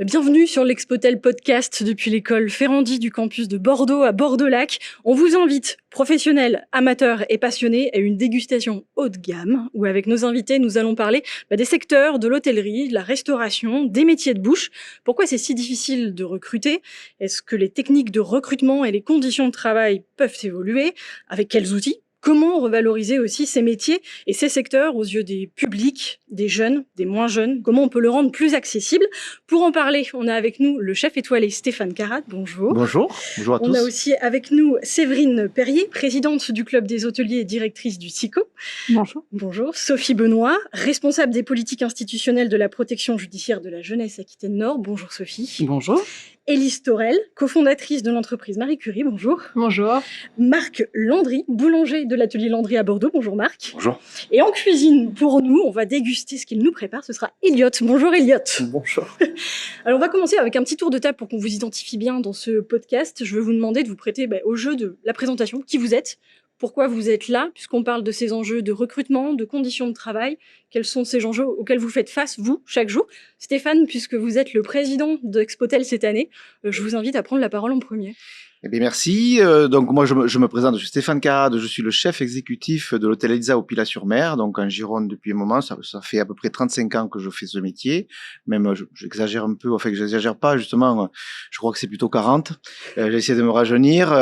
Bienvenue sur l'Expotel Podcast depuis l'école Ferrandi du campus de Bordeaux à Bordeaux-Lac. On vous invite, professionnels, amateurs et passionnés, à une dégustation haut de gamme où avec nos invités, nous allons parler des secteurs de l'hôtellerie, de la restauration, des métiers de bouche. Pourquoi c'est si difficile de recruter? Est-ce que les techniques de recrutement et les conditions de travail peuvent évoluer? Avec quels outils? Comment revaloriser aussi ces métiers et ces secteurs aux yeux des publics, des jeunes, des moins jeunes? Comment on peut le rendre plus accessible? Pour en parler, on a avec nous le chef étoilé Stéphane Carat. Bonjour. Bonjour. Bonjour à tous. On a aussi avec nous Séverine Perrier, présidente du Club des hôteliers et directrice du SICO. Bonjour. Bonjour. Sophie Benoît, responsable des politiques institutionnelles de la protection judiciaire de la jeunesse Aquitaine-Nord. Bonjour Sophie. Bonjour. Élise Torel, cofondatrice de l'entreprise Marie Curie. Bonjour. Bonjour. Marc Landry, boulanger de l'atelier Landry à Bordeaux. Bonjour Marc. Bonjour. Et en cuisine, pour nous, on va déguster ce qu'il nous prépare. Ce sera Elliot. Bonjour Elliot. Bonjour. Alors on va commencer avec un petit tour de table pour qu'on vous identifie bien dans ce podcast. Je vais vous demander de vous prêter au jeu de la présentation. Qui vous êtes? Pourquoi vous êtes là, puisqu'on parle de ces enjeux de recrutement, de conditions de travail? Quels sont ces enjeux auxquels vous faites face, vous, chaque jour? Stéphane, puisque vous êtes le président d'Expotel cette année, je vous invite à prendre la parole en premier. Eh bien, merci. Donc, moi, je me présente, je suis Stéphane Carat, je suis le chef exécutif de l'hôtel Elisa au Pilat-sur-Mer, donc en Gironde depuis un moment. Ça fait à peu près 35 ans que je fais ce métier. Même, j'exagère un peu, enfin, que j'exagère pas, justement, je crois que c'est plutôt 40. J'essaie de me rajeunir.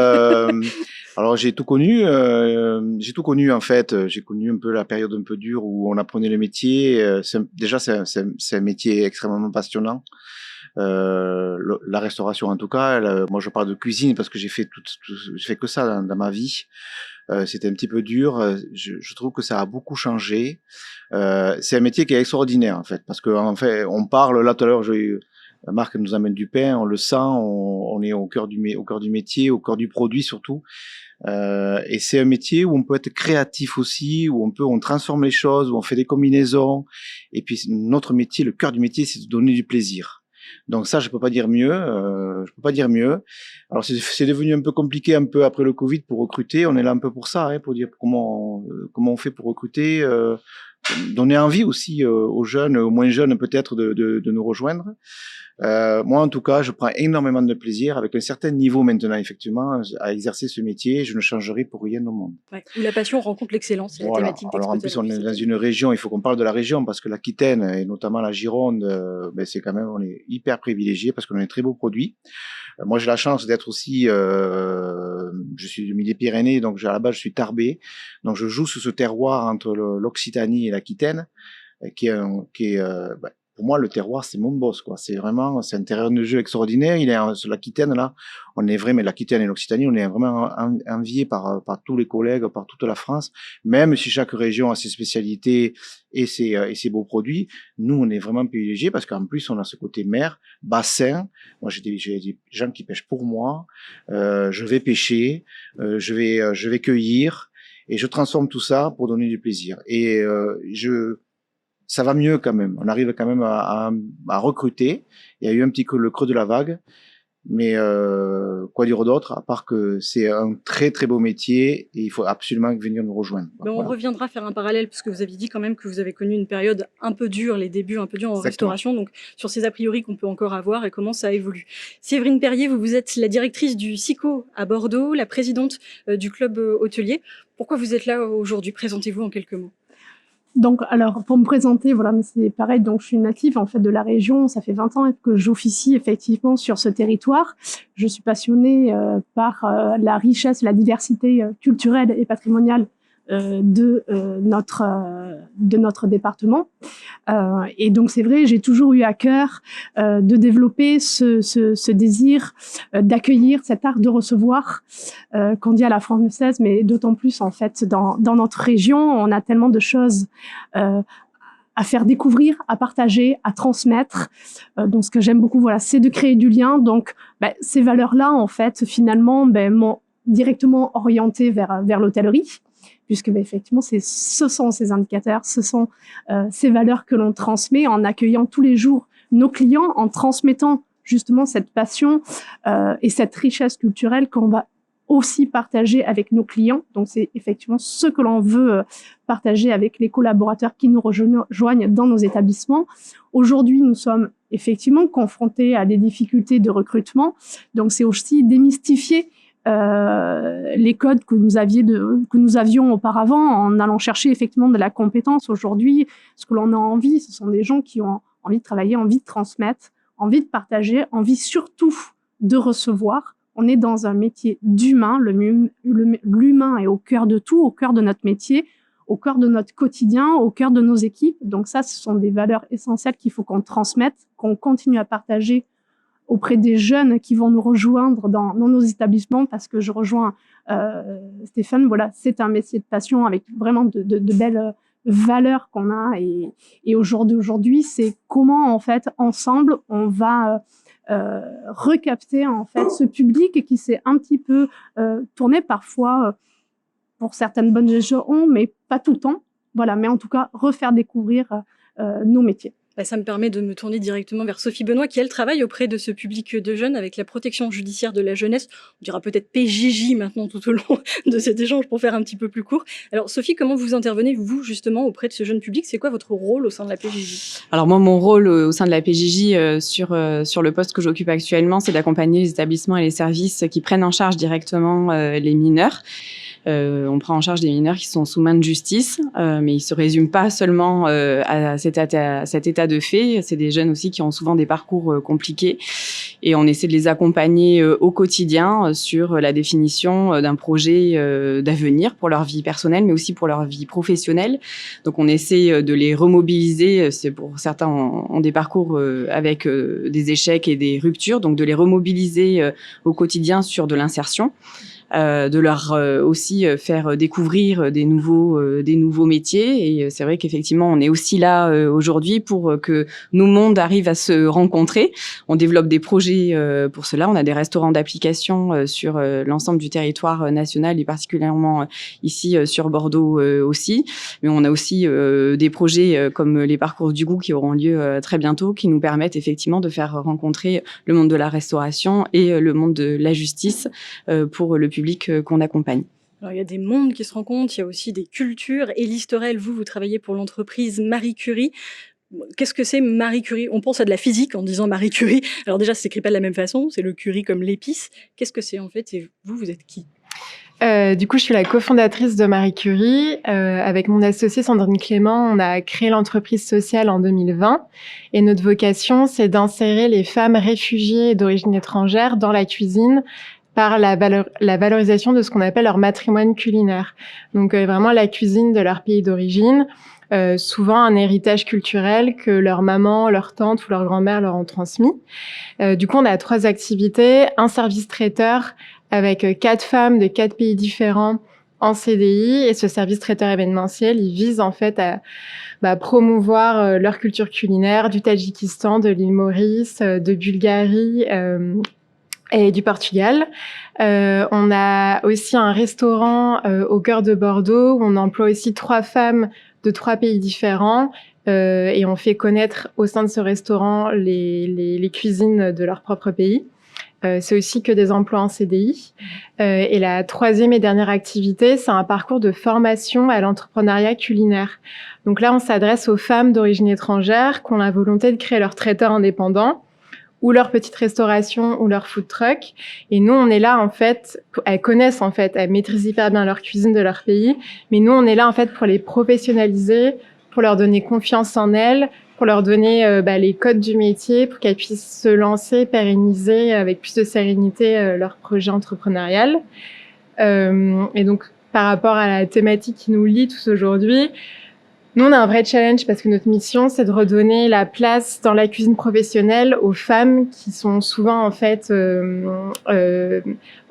Alors, j'ai tout connu, en fait. J'ai connu un peu la période un peu dure où on apprenait le métier. C'est un métier extrêmement passionnant. La restauration en tout cas, moi je parle de cuisine parce que j'ai fait que ça dans ma vie. C'était un petit peu dur. Je trouve que ça a beaucoup changé. C'est un métier qui est extraordinaire en fait, parce que en fait on parle là tout à l'heure. Marc nous amène du pain, on le sent, on est au cœur du métier, au cœur du produit surtout. Et c'est un métier où on peut être créatif aussi, où on transforme les choses, où on fait des combinaisons. Et puis notre métier, le cœur du métier, c'est de donner du plaisir. Donc ça, je peux pas dire mieux. Alors c'est devenu un peu compliqué un peu après le Covid pour recruter. On est là un peu pour ça, pour dire comment on fait pour recruter, donner envie aussi aux jeunes, aux moins jeunes peut-être de nous rejoindre. Moi, en tout cas, je prends énormément de plaisir avec un certain niveau maintenant, effectivement, à exercer ce métier. Je ne changerai pour rien au monde. Ouais, où la passion rencontre l'excellence, c'est voilà. La thématique Alors en plus, on est dans une région, il faut qu'on parle de la région, parce que l'Aquitaine, et notamment la Gironde, c'est quand même, on est hyper privilégié parce qu'on a un très beau produit. Moi, j'ai la chance d'être aussi, je suis du Midi-Pyrénées, donc à la base, je suis Tarbais. Donc, je joue sur ce terroir entre l'Occitanie et l'Aquitaine, pour moi, le terroir, c'est mon boss, quoi. C'est un terrain de jeu extraordinaire. Il est sur l'Aquitaine, là. On est vraiment, l'Aquitaine et l'Occitanie, on est vraiment enviés par tous les collègues, par toute la France. Même si chaque région a ses spécialités et ses beaux produits, nous, on est vraiment privilégiés parce qu'en plus, on a ce côté mer, bassin. Moi, j'ai des gens qui pêchent pour moi. Je vais pêcher, je vais cueillir et je transforme tout ça pour donner du plaisir. Et, ça va mieux quand même. On arrive quand même à recruter. Il y a eu un petit peu le creux de la vague. Mais quoi dire d'autre, à part que c'est un très très beau métier et il faut absolument venir nous rejoindre. Mais on reviendra faire un parallèle, parce que vous avez dit quand même que vous avez connu une période un peu dure, les débuts un peu durs en restauration, donc sur ces a priori qu'on peut encore avoir et comment ça évolue. Séverine Perrier, vous êtes la directrice du SICO à Bordeaux, la présidente du club hôtelier. Pourquoi vous êtes là aujourd'hui? Présentez-vous en quelques mots. Donc, alors, pour me présenter, voilà, mais c'est pareil, donc je suis native, en fait, de la région. Ça fait 20 ans que j'officie, effectivement, sur ce territoire. Je suis passionnée par la richesse, la diversité culturelle et patrimoniale de notre département. Et donc, c'est vrai, j'ai toujours eu à cœur de développer ce désir d'accueillir, cet art de recevoir qu'on dit à la française, mais d'autant plus, en fait, dans notre région, on a tellement de choses à faire découvrir, à partager, à transmettre. Donc, ce que j'aime beaucoup, voilà, c'est de créer du lien. Donc, ces valeurs-là, en fait, finalement, m'ont directement orientée vers l'hôtellerie, puisque effectivement, ce sont ces indicateurs, ce sont ces valeurs que l'on transmet en accueillant tous les jours nos clients, en transmettant justement cette passion et cette richesse culturelle qu'on va aussi partager avec nos clients. Donc, c'est effectivement ce que l'on veut partager avec les collaborateurs qui nous rejoignent dans nos établissements. Aujourd'hui, nous sommes effectivement confrontés à des difficultés de recrutement. Donc, c'est aussi démystifier les codes que nous avions auparavant en allant chercher effectivement de la compétence. Aujourd'hui, ce que l'on a envie, ce sont des gens qui ont envie de travailler, envie de transmettre, envie de partager, envie surtout de recevoir. On est dans un métier d'humain. L'humain est au cœur de tout, au cœur de notre métier, au cœur de notre quotidien, au cœur de nos équipes. Donc ça, ce sont des valeurs essentielles qu'il faut qu'on transmette, qu'on continue à partager auprès des jeunes qui vont nous rejoindre dans nos établissements, parce que je rejoins Stéphane, voilà, c'est un métier de passion avec vraiment de belles valeurs qu'on a. Et aujourd'hui, c'est comment, en fait, ensemble, on va recapter, en fait, ce public qui s'est un petit peu tourné parfois pour certaines bonnes raisons, mais pas tout le temps. Voilà, mais en tout cas, refaire découvrir nos métiers. Ça me permet de me tourner directement vers Sophie Benoît, qui, elle, travaille auprès de ce public de jeunes avec la protection judiciaire de la jeunesse. On dira peut-être PJJ maintenant tout au long de cet échange pour faire un petit peu plus court. Alors, Sophie, comment vous intervenez, vous, justement, auprès de ce jeune public? C'est quoi votre rôle au sein de la PJJ? Alors moi, mon rôle au sein de la PJJ sur le poste que j'occupe actuellement, c'est d'accompagner les établissements et les services qui prennent en charge directement les mineurs. On prend en charge des mineurs qui sont sous main de justice, mais ils se résument pas seulement à cet état de fait. C'est des jeunes aussi qui ont souvent des parcours compliqués, et on essaie de les accompagner au quotidien sur la définition d'un projet d'avenir pour leur vie personnelle, mais aussi pour leur vie professionnelle. Donc on essaie de les remobiliser. C'est pour certains ont des parcours avec des échecs et des ruptures, donc de les remobiliser au quotidien sur de l'insertion. De leur aussi faire découvrir des nouveaux métiers. Et c'est vrai qu'effectivement, on est aussi là aujourd'hui pour que nos mondes arrivent à se rencontrer. On développe des projets pour cela. On a des restaurants d'application sur l'ensemble du territoire national et particulièrement ici sur Bordeaux aussi. Mais on a aussi des projets comme les parcours du goût qui auront lieu très bientôt, qui nous permettent effectivement de faire rencontrer le monde de la restauration et le monde de la justice pour le public qu'on accompagne. Alors, il y a des mondes qui se rencontrent, il y a aussi des cultures. Élise Torel, vous travaillez pour l'entreprise Marie Curie. Qu'est-ce que c'est Marie Curie? On pense à de la physique en disant Marie Curie. Alors déjà, ça s'écrit pas de la même façon, c'est le Curie comme l'épice. Qu'est-ce que c'est en fait? Et vous êtes qui? Du coup, je suis la cofondatrice de Marie Curie. Avec mon associée Sandrine Clément, on a créé l'entreprise sociale en 2020. Et notre vocation, c'est d'insérer les femmes réfugiées d'origine étrangère dans la cuisine par la valorisation de ce qu'on appelle leur matrimoine culinaire. Donc vraiment la cuisine de leur pays d'origine, souvent un héritage culturel que leur maman, leur tante ou leur grand-mère leur ont transmis. Du coup, on a 3 activités, un service traiteur avec 4 femmes de 4 pays différents en CDI, et ce service traiteur événementiel, il vise en fait à promouvoir leur culture culinaire du Tadjikistan, de l'île Maurice, de Bulgarie, et du Portugal. On a aussi un restaurant au cœur de Bordeaux où on emploie aussi 3 femmes de 3 pays différents, et on fait connaître au sein de ce restaurant les cuisines de leur propre pays. C'est aussi que des emplois en CDI. Et la 3e et dernière activité, c'est un parcours de formation à l'entrepreneuriat culinaire. Donc là, on s'adresse aux femmes d'origine étrangère qui ont la volonté de créer leur traiteur indépendant, ou leur petite restauration, ou leur food truck. Et nous, on est là, en fait, elles connaissent, en fait, elles maîtrisent hyper bien leur cuisine de leur pays. Mais nous, on est là, en fait, pour les professionnaliser, pour leur donner confiance en elles, pour leur donner les codes du métier, pour qu'elles puissent se lancer, pérenniser avec plus de sérénité leur projet entrepreneurial. Et donc, par rapport à la thématique qui nous lie tous aujourd'hui, nous, on a un vrai challenge parce que notre mission, c'est de redonner la place dans la cuisine professionnelle aux femmes qui sont souvent, en fait,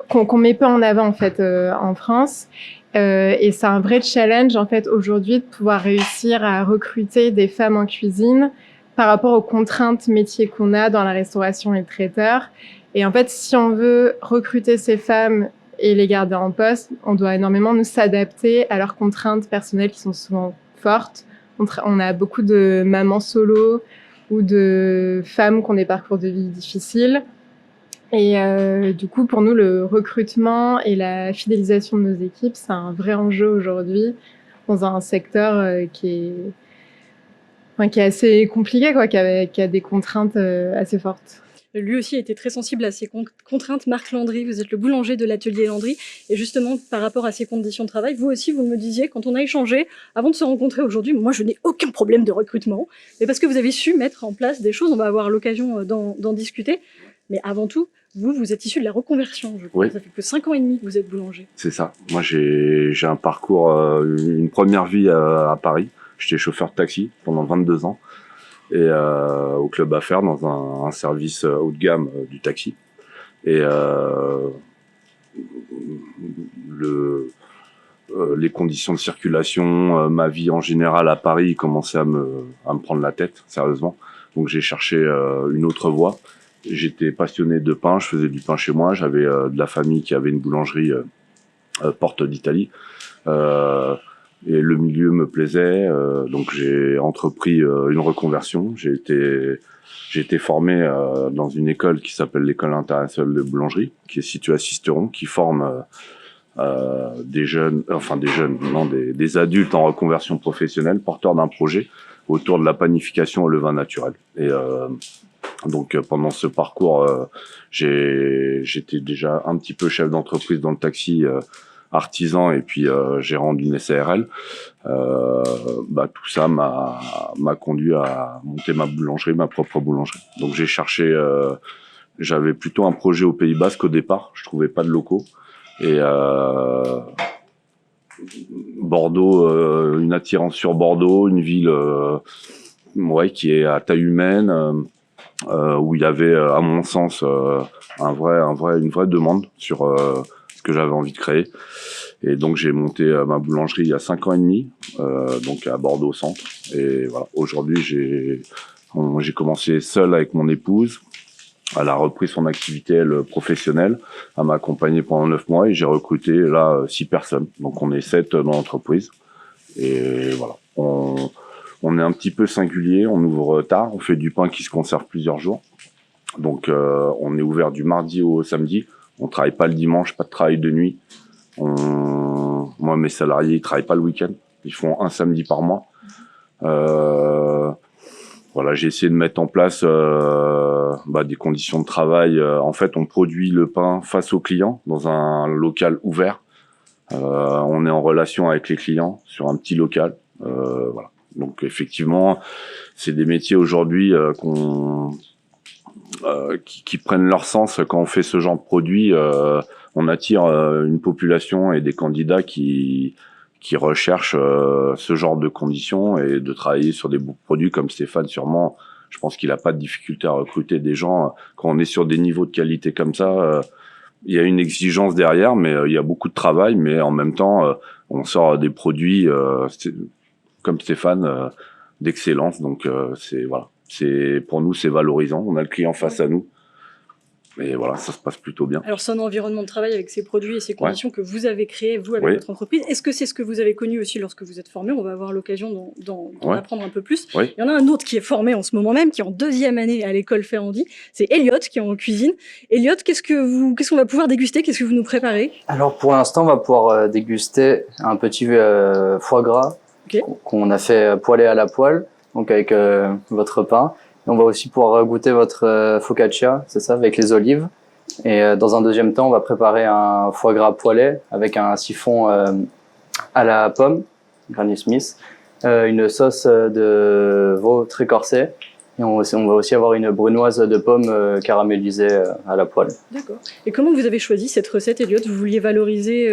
qu'on met peu en avant, en fait, en France. Et c'est un vrai challenge, en fait, aujourd'hui, de pouvoir réussir à recruter des femmes en cuisine par rapport aux contraintes métiers qu'on a dans la restauration et le traiteur. Et en fait, si on veut recruter ces femmes et les garder en poste, on doit énormément nous s'adapter à leurs contraintes personnelles qui sont souvent fortes. On a beaucoup de mamans solo ou de femmes qui ont des parcours de vie difficiles. Et du coup, pour nous, le recrutement et la fidélisation de nos équipes, c'est un vrai enjeu aujourd'hui dans un secteur qui est qui est assez compliqué, quoi, qui a des contraintes assez fortes. Lui aussi a été très sensible à ces contraintes. Marc Landry, vous êtes le boulanger de l'atelier Landry. Et justement, par rapport à ces conditions de travail, vous aussi, vous me disiez, quand on a échangé, avant de se rencontrer aujourd'hui, moi, je n'ai aucun problème de recrutement. Mais parce que vous avez su mettre en place des choses, on va avoir l'occasion d'en discuter. Mais avant tout, vous êtes issu de la reconversion, je crois. Oui. Ça fait que 5 ans et demi que vous êtes boulanger. C'est ça. Moi, j'ai un parcours, une première vie à Paris. J'étais chauffeur de taxi pendant 22 ans. Et au club Affaires dans un service haut de gamme du taxi. Et les conditions de circulation, ma vie en général à Paris commençait à me prendre la tête, sérieusement. Donc j'ai cherché une autre voie. J'étais passionné de pain, je faisais du pain chez moi. J'avais de la famille qui avait une boulangerie Porte d'Italie. Et le milieu me plaisait, donc j'ai entrepris une reconversion. J'ai été formé dans une école qui s'appelle l'école internationale de boulangerie, qui est située à Sisteron, qui forme des adultes en reconversion professionnelle, porteurs d'un projet autour de la panification au levain naturel. Et donc pendant ce parcours, j'étais déjà un petit peu chef d'entreprise dans le taxi. Artisan et puis gérant d'une SARL, tout ça m'a conduit à monter ma boulangerie, ma propre boulangerie. Donc j'ai cherché, j'avais plutôt un projet au Pays Basque au départ, je trouvais pas de locaux et Bordeaux, une attirance sur Bordeaux, une ville qui est à taille humaine, où il y avait à mon sens une vraie demande sur ce que j'avais envie de créer. Et donc j'ai monté ma boulangerie il y a 5 ans et demi, donc à Bordeaux centre. Et voilà, aujourd'hui j'ai commencé seul avec mon épouse. Elle a repris son activité elle, professionnelle, à m'accompagner pendant 9 mois et j'ai recruté là 6 personnes. Donc on est 7 dans l'entreprise. Et voilà, on est un petit peu singulier, on ouvre tard, on fait du pain qui se conserve plusieurs jours. Donc on est ouvert du mardi au samedi. On travaille pas le dimanche, pas de travail de nuit. Moi, mes salariés, ils travaillent pas le week-end. Ils font un samedi par mois. Voilà, j'ai essayé de mettre en place des conditions de travail. En fait, on produit le pain face aux clients dans un local ouvert. On est en relation avec les clients sur un petit local. Voilà. Donc, effectivement, c'est des métiers aujourd'hui qui prennent leur sens quand on fait ce genre de produit. On attire une population et des candidats qui recherchent ce genre de conditions et de travailler sur des beaux produits comme Stéphane. Sûrement, je pense qu'il n'a pas de difficulté à recruter des gens. Quand on est sur des niveaux de qualité comme ça, il y a une exigence derrière, mais il y a beaucoup de travail. Mais en même temps, on sort des produits comme Stéphane d'excellence. Donc pour nous, c'est valorisant. On a le client face à nous. Et voilà, ça se passe plutôt bien. Alors, c'est un environnement de travail avec ces produits et ces conditions que vous avez créés, vous, avec votre entreprise. Est-ce que c'est ce que vous avez connu aussi lorsque vous êtes formé? On va avoir l'occasion d'en apprendre un peu plus. Il y en a un autre qui est formé en ce moment même, qui est en 2e année à l'école Ferrandi. C'est Elliot, qui est en cuisine. Elliot, qu'est-ce qu'on va pouvoir déguster? Qu'est-ce que vous nous préparez? Alors, pour l'instant, on va pouvoir déguster un petit foie gras qu'on a fait poêler à la poêle, donc avec votre pain. On va aussi pouvoir goûter votre focaccia, c'est ça, avec les olives. Et dans un deuxième temps, on va préparer un foie gras poêlé avec un siphon à la pomme, Granny Smith, une sauce de veau très corsée. Et on va aussi avoir une brunoise de pommes caramélisée à la poêle. D'accord. Et comment vous avez choisi cette recette, Elliot? Vous vouliez valoriser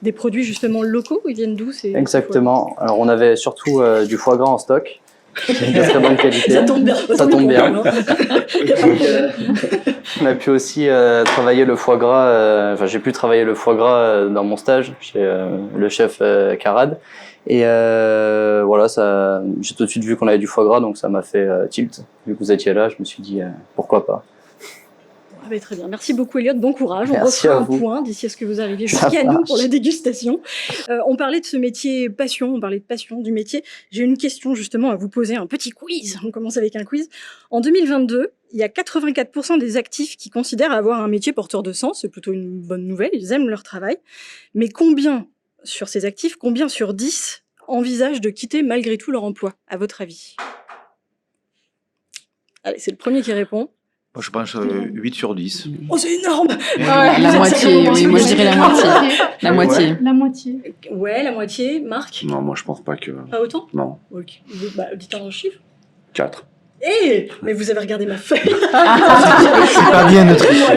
des produits justement locaux? Ils viennent d'où? Exactement. Alors, on avait surtout du foie gras en stock. C'est de très bonne qualité. Ça tombe bien. Ça tombe bien. On a pu aussi travailler le foie gras. J'ai pu travailler le foie gras dans mon stage chez le chef Carad. Et voilà, j'ai tout de suite vu qu'on avait du foie gras, donc ça m'a fait tilt. Vu que vous étiez là, je me suis dit pourquoi pas. Très bien. Merci beaucoup, Elliot. Bon courage. Merci on refera un point d'ici à ce que vous arriviez jusqu'à nous pour la dégustation. On parlait de ce métier passion, on parlait de passion du métier. J'ai une question justement à vous poser, un petit quiz. On commence avec un quiz. En 2022, il y a 84% des actifs qui considèrent avoir un métier porteur de sens. C'est plutôt une bonne nouvelle. Ils aiment leur travail. Mais combien sur ces actifs, combien sur 10 envisagent de quitter malgré tout leur emploi, à votre avis? Allez, c'est le premier qui répond. Moi, je pense 8 sur 10. Oh, c'est énorme! La moitié, oui, moi je dirais la moitié. La moitié. La moitié. Ouais, la moitié. Marc? Non, moi je pense pas que. Pas autant? Non, Ok. Bah, dites un chiffre. 4. Mais vous avez regardé ma feuille. C'est pas bien de tricher.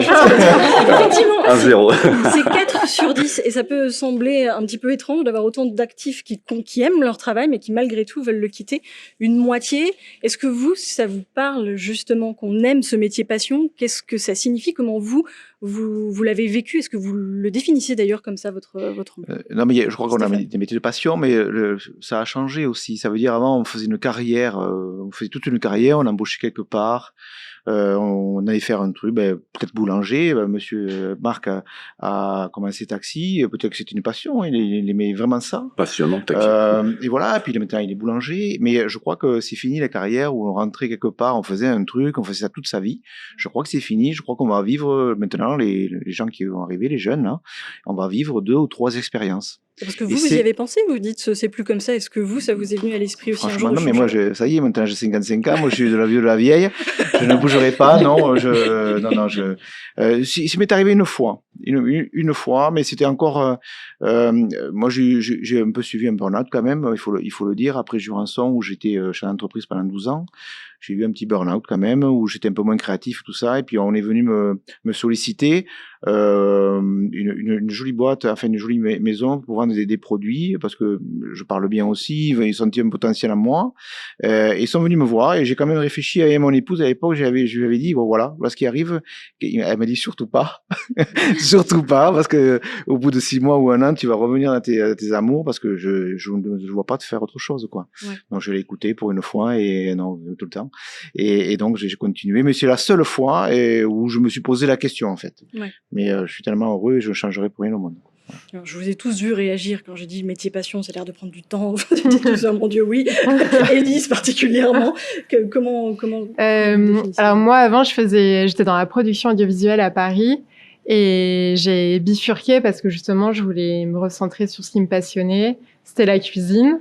Effectivement, 1-0. c'est 4 sur 10 et ça peut sembler un petit peu étrange d'avoir autant d'actifs qui aiment leur travail mais qui malgré tout veulent le quitter. Une moitié. Est-ce que vous, ça vous parle justement qu'on aime ce métier passion? Qu'est-ce que ça signifie? Comment vous l'avez vécu? Est-ce que vous le définissez d'ailleurs comme ça, votre Non, mais je crois qu'on a Stéphane. des métiers de passion, mais ça a changé aussi. Ça veut dire, avant, on faisait une carrière, on faisait toute une carrière, on embauchait quelque part, on allait faire un truc, peut-être boulanger. Monsieur Marc a commencé taxi, peut-être que c'était une passion, il aimait vraiment ça. Passionnant, taxi. Et voilà, puis maintenant il est boulanger, mais je crois que c'est fini la carrière où on rentrait quelque part, on faisait un truc, on faisait ça toute sa vie. Je crois que c'est fini, je crois qu'on va vivre maintenant, les gens qui vont arriver, les jeunes, là, on va vivre 2 ou 3 expériences. Parce que Et vous y c'est- avez pensé? Vous dites c'est plus comme ça. Est-ce que vous, ça vous est venu à l'esprit aussi un jour? Franchement, de non, mais moi, changer ça y est, maintenant j'ai 55 ans, moi je suis de la vieux de la vieille, je ne bougerai pas, non, ça m'est arrivé une fois, mais c'était encore, moi j'ai un peu suivi un burn-out quand même, il faut le dire, après Jurançon où j'étais chez l'entreprise pendant 12 ans, j'ai eu un petit burn-out quand même, où j'étais un peu moins créatif, tout ça, et puis on est venu me solliciter, une jolie boîte, enfin une jolie maison pour vendre des produits, parce que je parle bien aussi, ils sentaient un potentiel en moi, ils sont venus me voir, et j'ai quand même réfléchi à mon épouse à l'époque, je lui avais dit, bon voilà ce qui arrive, elle m'a dit surtout pas, surtout pas, parce que au bout de 6 mois ou 1 an, tu vas revenir à tes amours, parce que je ne vois pas te faire autre chose, quoi. Ouais. Donc je l'ai écouté pour une fois, et non, tout le temps. Et donc j'ai continué, mais c'est la seule fois où je me suis posé la question en fait. Ouais. Mais je suis tellement heureux et je ne changerai pour rien au monde. Alors, je vous ai tous vu réagir quand j'ai dit métier passion, ça a l'air de prendre du temps. Vous dites tout ça, mon Dieu, oui. Élise particulièrement. Comment vous définissez? Alors moi, avant, j'étais dans la production audiovisuelle à Paris et j'ai bifurqué parce que justement, je voulais me recentrer sur ce qui me passionnait. C'était la cuisine.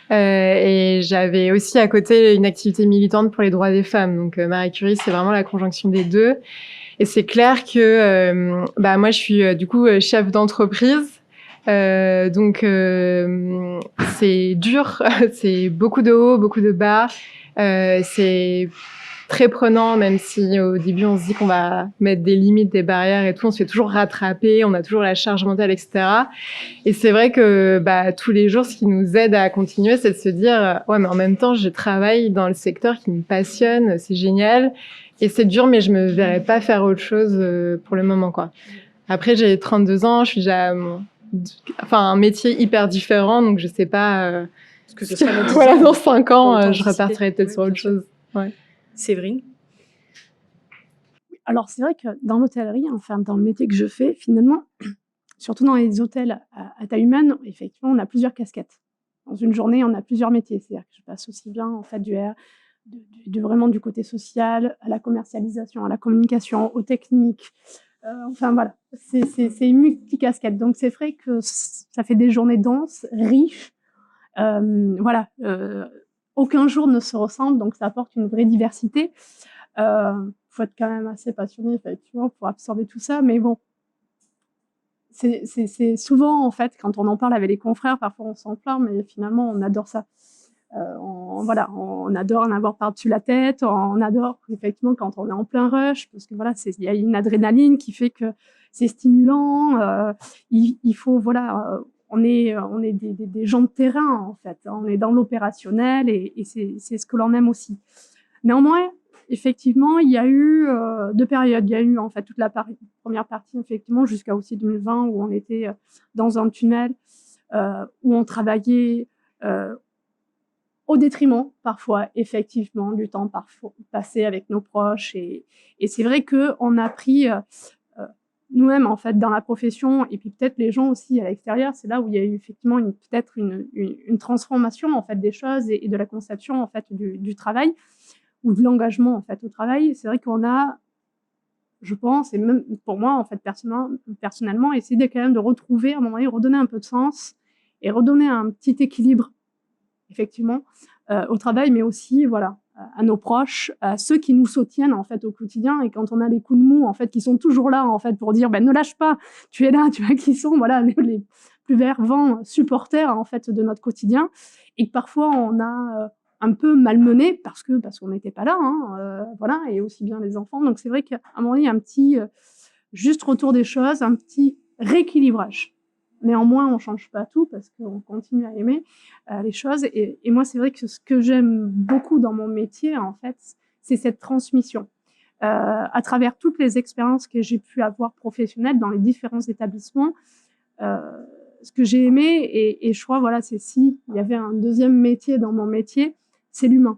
Et j'avais aussi à côté une activité militante pour les droits des femmes. Donc Marie Curie, c'est vraiment la conjonction des deux. Et c'est clair que moi, je suis du coup chef d'entreprise. Donc c'est dur, c'est beaucoup de hauts, beaucoup de bas. C'est très prenant, même si au début on se dit qu'on va mettre des limites, des barrières et tout, on se fait toujours rattraper, on a toujours la charge mentale, etc. Et c'est vrai que tous les jours, ce qui nous aide à continuer, c'est de se dire ouais, mais en même temps, je travaille dans le secteur qui me passionne, c'est génial. Et c'est dur, mais je me verrais pas faire autre chose pour le moment, quoi. Après, j'ai 32 ans, je suis déjà un métier hyper différent, donc je sais pas. Parce que ce sera dans 10 voilà, ans, dans 5 ans, je anticiper. repartirai peut-être sur Ouais, autre bien sûr. chose. Ouais. Séverine? Alors, c'est vrai que dans l'hôtellerie, enfin, dans le métier que je fais, finalement, surtout dans les hôtels à taille humaine, effectivement, on a plusieurs casquettes. Dans une journée, on a plusieurs métiers. C'est-à-dire que je passe aussi bien, en fait, vraiment du côté social, à la commercialisation, à la communication, aux techniques. Enfin, voilà, c'est une multicasquette. Donc, c'est vrai que ça fait des journées denses, riches. Aucun jour ne se ressemble, donc ça apporte une vraie diversité. Faut être quand même assez passionné, effectivement, pour absorber tout ça. Mais bon, c'est souvent, en fait, quand on en parle avec les confrères, parfois on s'en plaint, mais finalement, on adore ça. On adore en avoir par-dessus la tête, on adore, effectivement, quand on est en plein rush, parce que voilà, il y a une adrénaline qui fait que c'est stimulant. Il faut, voilà... on est des gens de terrain, en fait. On est dans l'opérationnel et c'est ce que l'on aime aussi. Néanmoins, effectivement, il y a eu 2 périodes. Il y a eu, en fait, toute la première partie, effectivement, jusqu'à aussi 2020, où on était dans un tunnel, où on travaillait au détriment, parfois, effectivement, du temps passé avec nos proches. Et c'est vrai qu'on a pris... nous-mêmes, en fait, dans la profession, et puis peut-être les gens aussi à l'extérieur, c'est là où il y a eu effectivement peut-être une transformation, en fait, des choses et de la conception, en fait, du travail, ou de l'engagement, en fait, au travail. C'est vrai qu'on a, je pense, et même pour moi, en fait, personnellement, essayé quand même de retrouver, à un moment donné, redonner un peu de sens et redonner un petit équilibre, effectivement, au travail, mais aussi, voilà, à nos proches, à ceux qui nous soutiennent en fait au quotidien. Et quand on a des coups de mou en fait qui sont toujours là en fait pour dire ne lâche pas, tu es là, tu vois qui sont voilà les plus fervents supporters en fait de notre quotidien, et que parfois on a un peu malmené parce qu'on n'était pas là, voilà, et aussi bien les enfants. Donc c'est vrai qu'à un moment donné, il y a un petit juste retour des choses, un petit rééquilibrage. Néanmoins, on change pas tout parce qu'on continue à aimer les choses. Et moi, c'est vrai que ce que j'aime beaucoup dans mon métier, en fait, c'est cette transmission. À travers toutes les expériences que j'ai pu avoir professionnelles dans les différents établissements, ce que j'ai aimé, et je crois, voilà, c'est s'il y avait un deuxième métier dans mon métier, c'est l'humain.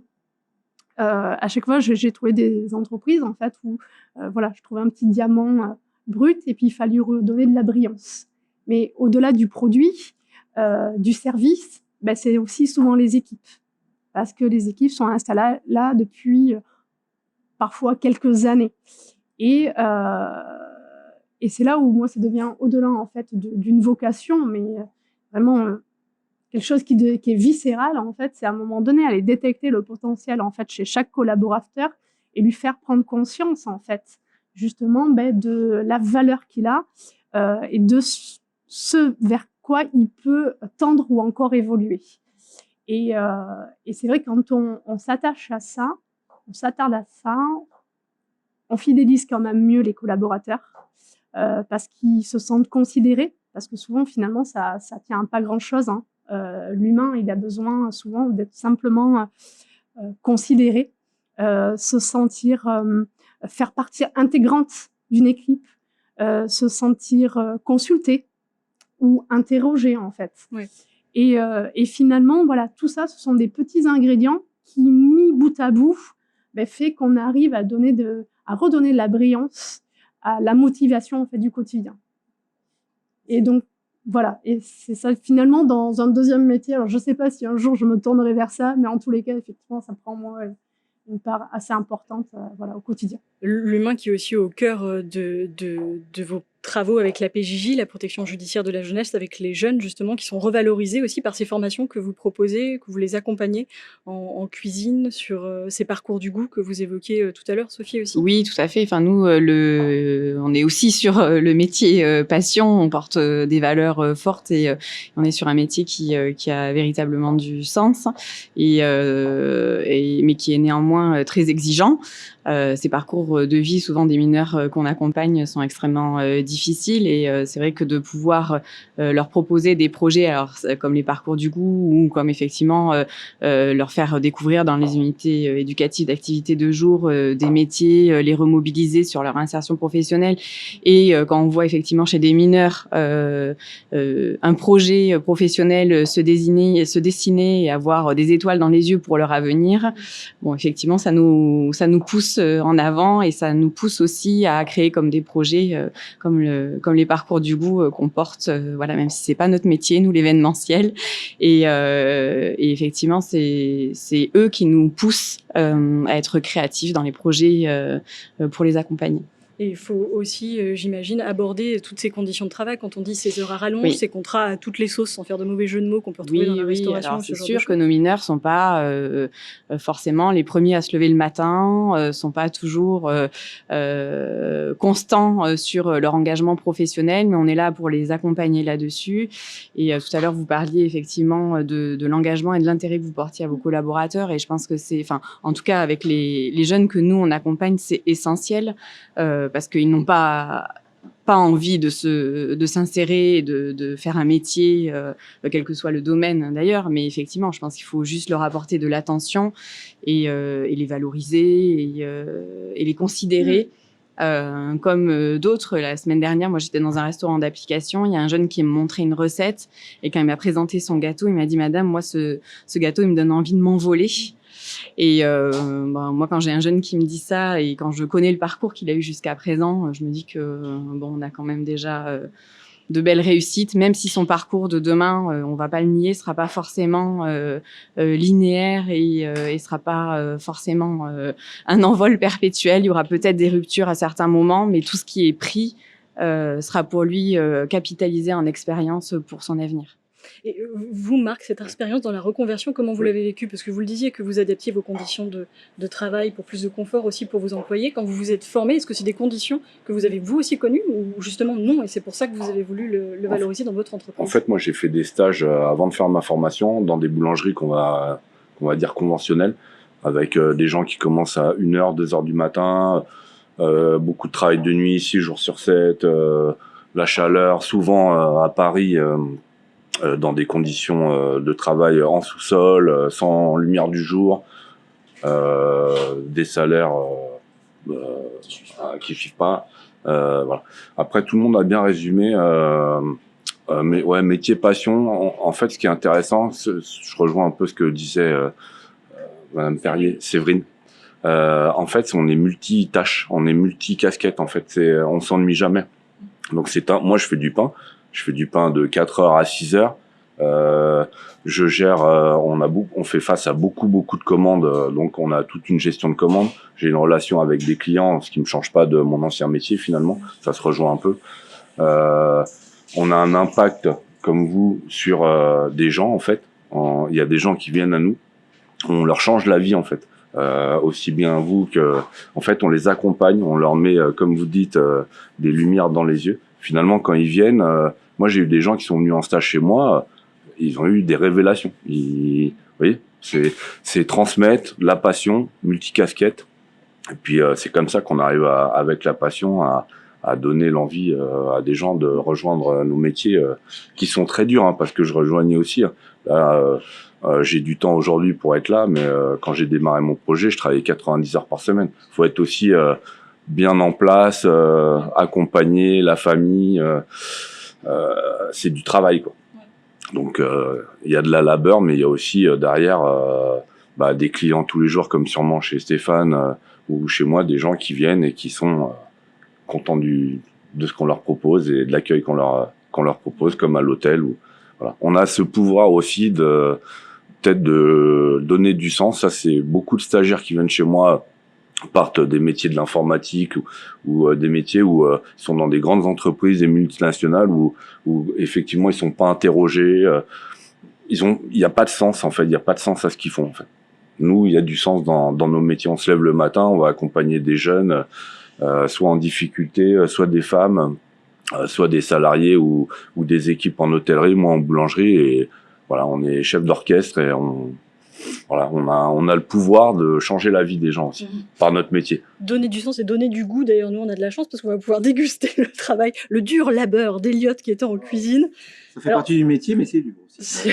À chaque fois, j'ai trouvé des entreprises, en fait, où voilà, je trouvais un petit diamant brut et puis il fallait redonner de la brillance. Mais au-delà du produit, du service, c'est aussi souvent les équipes. Parce que les équipes sont installées là depuis parfois quelques années. Et c'est là où moi, ça devient au-delà en fait d'une vocation, mais vraiment quelque chose qui est viscéral en fait. C'est à un moment donné aller détecter le potentiel en fait chez chaque collaborateur et lui faire prendre conscience en fait justement de la valeur qu'il a et de ce vers quoi il peut tendre ou encore évoluer. Et c'est vrai que quand on s'attache à ça, on s'attarde à ça, on fidélise quand même mieux les collaborateurs parce qu'ils se sentent considérés, parce que souvent finalement ça tient à pas grand-chose. L'humain, il a besoin souvent d'être simplement considéré, se sentir faire partie intégrante d'une équipe, se sentir consulté ou interrogé en fait. Oui. Et finalement, voilà, tout ça, ce sont des petits ingrédients qui, mis bout à bout, fait qu'on arrive à redonner de la brillance à la motivation en fait du quotidien. Et donc voilà, et c'est ça finalement dans un deuxième métier. Alors je sais pas si un jour je me tournerai vers ça, mais en tous les cas, effectivement, ça prend moi une part assez importante voilà, au quotidien. L'humain qui est aussi au cœur de vos travaux avec la PJJ, la protection judiciaire de la jeunesse, avec les jeunes justement qui sont revalorisés aussi par ces formations que vous proposez, que vous les accompagnez en cuisine sur ces parcours du goût que vous évoquiez tout à l'heure, Sophie aussi. Oui, tout à fait. Enfin, nous, on est aussi sur le métier passion. On porte des valeurs fortes et on est sur un métier qui a véritablement du sens mais qui est néanmoins très exigeant. Ces parcours de vie, souvent des mineurs qu'on accompagne, sont extrêmement difficiles et c'est vrai que de pouvoir leur proposer des projets, alors comme les parcours du goût ou comme effectivement leur faire découvrir dans les unités éducatives d'activité de jour des métiers, les remobiliser sur leur insertion professionnelle et quand on voit effectivement chez des mineurs un projet professionnel se dessiner et avoir des étoiles dans les yeux pour leur avenir, bon effectivement ça nous pousse en avant et ça nous pousse aussi à créer comme des projets comme les parcours du goût qu'on porte, voilà, même si c'est pas notre métier, nous l'événementiel et effectivement c'est eux qui nous poussent à être créatifs dans les projets pour les accompagner. Et il faut aussi, j'imagine, aborder toutes ces conditions de travail. Quand on dit ces heures à rallonge, oui. Ces contrats à toutes les sauces, sans faire de mauvais jeux de mots qu'on peut retrouver dans la restauration. Alors c'est sûr que nos mineurs sont pas forcément les premiers à se lever le matin, sont pas toujours constants sur leur engagement professionnel, mais on est là pour les accompagner là-dessus. Et tout à l'heure, vous parliez effectivement de l'engagement et de l'intérêt que vous portiez à vos collaborateurs. Et je pense que en tout cas, avec les jeunes que nous, on accompagne, c'est essentiel. Parce qu'ils n'ont pas envie de s'insérer, de faire un métier, quel que soit le domaine d'ailleurs. Mais effectivement, je pense qu'il faut juste leur apporter de l'attention et les valoriser et les considérer. Comme d'autres, la semaine dernière, moi j'étais dans un restaurant d'application, il y a un jeune qui me montrait une recette et quand il m'a présenté son gâteau, il m'a dit « Madame, moi ce gâteau, il me donne envie de m'envoler ». Et moi, quand j'ai un jeune qui me dit ça et quand je connais le parcours qu'il a eu jusqu'à présent, je me dis que on a quand même déjà de belles réussites, même si son parcours de demain, on va pas le nier, sera pas forcément linéaire et sera pas forcément un envol perpétuel. Il y aura peut-être des ruptures à certains moments, mais tout ce qui est pris sera pour lui capitalisé en expérience pour son avenir. Et vous, Marc, cette expérience dans la reconversion, comment vous l'avez vécue? Parce que vous le disiez que vous adaptiez vos conditions de travail pour plus de confort aussi pour vos employés. Quand vous vous êtes formé, est-ce que c'est des conditions que vous avez vous aussi connues ou justement non, et c'est pour ça que vous avez voulu le valoriser dans votre entreprise? En fait, moi, j'ai fait des stages avant de faire ma formation dans des boulangeries qu'on va dire conventionnelles, avec des gens qui commencent à 1h, 2h du matin, beaucoup de travail de nuit, 6 jours sur 7, la chaleur, souvent à Paris, dans des conditions de travail en sous-sol, sans lumière du jour, des salaires qui suivent pas. Voilà. Après, tout le monde a bien résumé. Mais ouais, métier passion. En fait, ce qui est intéressant, je rejoins un peu ce que disait Madame Perrier, Séverine. En fait, on est multi-tâches, on est multi-casquettes. En fait, on s'ennuie jamais. Donc moi, je fais du pain. Je fais du pain de 4h à 6h. Je gère. On fait face à beaucoup de commandes. Donc, on a toute une gestion de commandes. J'ai une relation avec des clients, ce qui me change pas de mon ancien métier finalement. Ça se rejoint un peu. On a un impact, comme vous, sur des gens, en fait. Il y a des gens qui viennent à nous. On leur change la vie, en fait. Aussi bien vous que... En fait, on les accompagne, on leur met, comme vous dites, des lumières dans les yeux. Finalement, quand ils viennent... moi, j'ai eu des gens qui sont venus en stage chez moi, ils ont eu des révélations. Vous voyez, c'est transmettre la passion, multicasquette. Et puis, c'est comme ça qu'on arrive, avec la passion, à donner l'envie à des gens de rejoindre nos métiers qui sont très durs, hein, parce que je rejoignais aussi. Là, j'ai du temps aujourd'hui pour être là, mais quand j'ai démarré mon projet, je travaillais 90 heures par semaine. Faut être aussi bien en place, accompagner la famille. C'est du travail, quoi. Donc, il y a de la labeur, mais il y a aussi derrière des clients tous les jours, comme sûrement chez Stéphane ou chez moi, des gens qui viennent et qui sont contents de ce qu'on leur propose et de l'accueil qu'on leur propose, comme à l'hôtel. Voilà. On a ce pouvoir aussi peut-être de donner du sens. Ça, c'est beaucoup de stagiaires qui viennent chez moi partent des métiers de l'informatique ou des métiers où ils sont dans des grandes entreprises, des multinationales où effectivement ils sont pas interrogés. Il y a pas de sens, en fait. Il y a pas de sens à ce qu'ils font, en fait. Nous, il y a du sens dans nos métiers. On se lève le matin, on va accompagner des jeunes, soit en difficulté, soit des femmes, soit des salariés ou des équipes en hôtellerie, moi en boulangerie. Et voilà, on est chef d'orchestre et on a le pouvoir de changer la vie des gens aussi, par notre métier. Donner du sens et donner du goût. D'ailleurs, nous, on a de la chance parce qu'on va pouvoir déguster le travail, le dur labeur d'Elliot qui était en cuisine. Ça fait partie du métier, mais c'est dur aussi.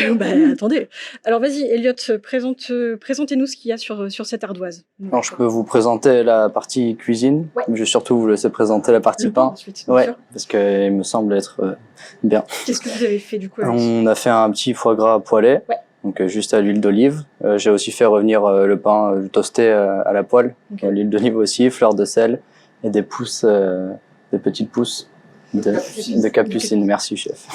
Attendez. Alors, vas-y, Elliot, présentez-nous ce qu'il y a sur cette ardoise. Alors, je peux vous présenter la partie cuisine. Ouais. Je vais surtout vous laisser présenter la partie pain. Ensuite, Ouais, sûr. parce qu'il me semble être bien. Qu'est-ce que vous avez fait du coup avec On a fait un petit foie gras poêlé. Ouais. Donc juste à l'huile d'olive. J'ai aussi fait revenir le pain toasté à la poêle. Okay. L'huile d'olive aussi, fleur de sel et des pousses, des petites pousses de capucine. Merci chef.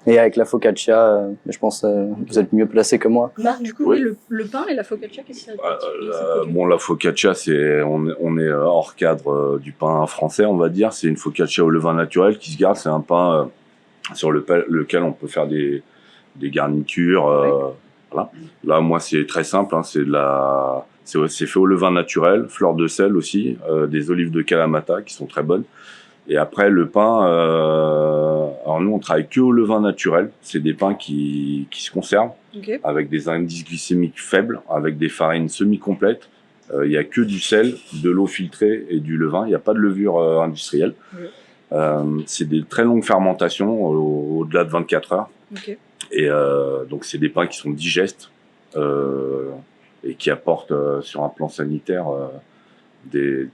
Et avec la focaccia, je pense vous êtes mieux placé que moi. Marc, du coup, Oui. le pain et la focaccia, qu'est-ce qu'il y a Bon, la focaccia, on est hors cadre du pain français, on va dire. C'est une focaccia au levain naturel qui se garde. C'est un pain sur lequel on peut faire des garnitures. Voilà. Là, moi, c'est très simple. Hein, c'est fait au levain naturel, fleur de sel aussi, des olives de Kalamata qui sont très bonnes. Et après, le pain, alors nous, on travaille que au levain naturel. C'est des pains qui se conservent avec des indices glycémiques faibles, avec des farines semi-complètes. Il y a que du sel, de l'eau filtrée et du levain. Il n'y a pas de levure industrielle. C'est des très longues fermentations, au-delà de 24 heures. Et donc, c'est des pains qui sont digestes et qui apportent sur un plan sanitaire des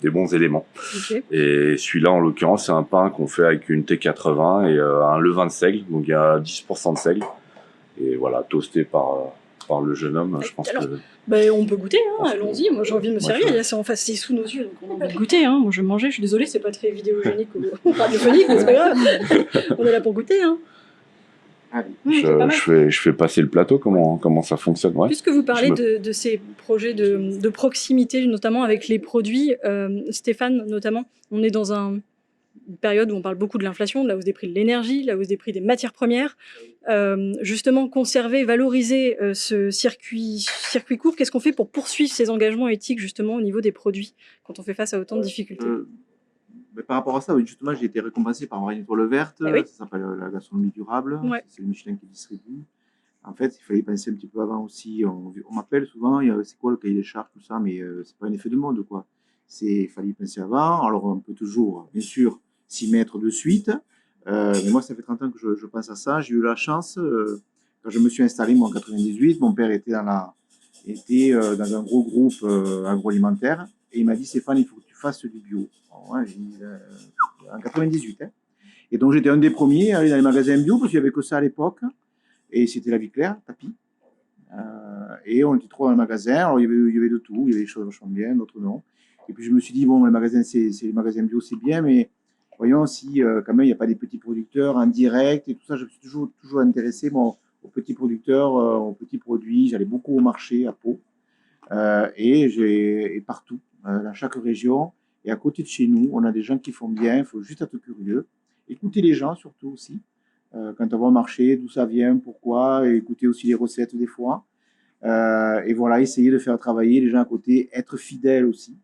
bons éléments. Et celui-là, en l'occurrence, c'est un pain qu'on fait avec une T80 et un levain de seigle. Donc, il y a 10% de seigle. Et voilà, toasté par le jeune homme, je pense alors, que... on peut goûter, hein, allons-y. Moi, j'ai envie de me servir. C'est en face, c'est sous nos yeux, donc on a envie de goûter. Hein. Moi, je vais manger. Je suis désolée, c'est pas très vidéogénique ou radiophonique, mais c'est pas grave. On est là pour goûter. Hein. Je fais passer le plateau, comment ça fonctionne. Ouais. Puisque vous parlez de ces projets de proximité, notamment avec les produits, Stéphane, notamment, on est dans une période où on parle beaucoup de l'inflation, de la hausse des prix de l'énergie, de la hausse des prix des matières premières. Justement, conserver, valoriser ce circuit court, qu'est-ce qu'on fait pour poursuivre ces engagements éthiques justement au niveau des produits quand on fait face à autant de difficultés? Mais par rapport à ça, oui, justement, j'ai été récompensé par avoir une étoile verte. Eh oui. Ça s'appelle la gastronomie durable. Ouais. C'est le Michelin qui distribue. En fait, il fallait penser un petit peu avant aussi. On m'appelle souvent, c'est quoi le cahier des charges, tout ça, mais c'est pas un effet de mode, quoi. Il fallait y penser avant. Alors, on peut toujours, bien sûr, s'y mettre de suite. Mais moi, ça fait 30 ans que je pense à ça. J'ai eu la chance, quand je me suis installé, moi, en 98, mon père était dans un gros groupe agroalimentaire. Et il m'a dit, Stéphane, il faut que tu fasses du bio. Alors, ouais, en 98, hein. Et donc, j'étais un des premiers à aller dans les magasins bio, parce qu'il n'y avait que ça à l'époque. Et c'était la vie claire, tapis. Et on était trois dans le magasin. Alors, il y avait de tout. Il y avait des choses vachement bien, d'autres non. Et puis, je me suis dit, bon, les magasins bio, c'est bien, mais voyons si, quand même, il n'y a pas des petits producteurs en direct et tout ça. Je me suis toujours intéressé, moi, aux petits producteurs, aux petits produits. J'allais beaucoup au marché, à Pau. Et partout, dans chaque région. Et à côté de chez nous, on a des gens qui font bien. Il faut juste être curieux. Écouter les gens, surtout aussi. Quand on va au marché, d'où ça vient, pourquoi, et écouter aussi les recettes des fois. Et voilà, essayer de faire travailler les gens à côté, être fidèle aussi,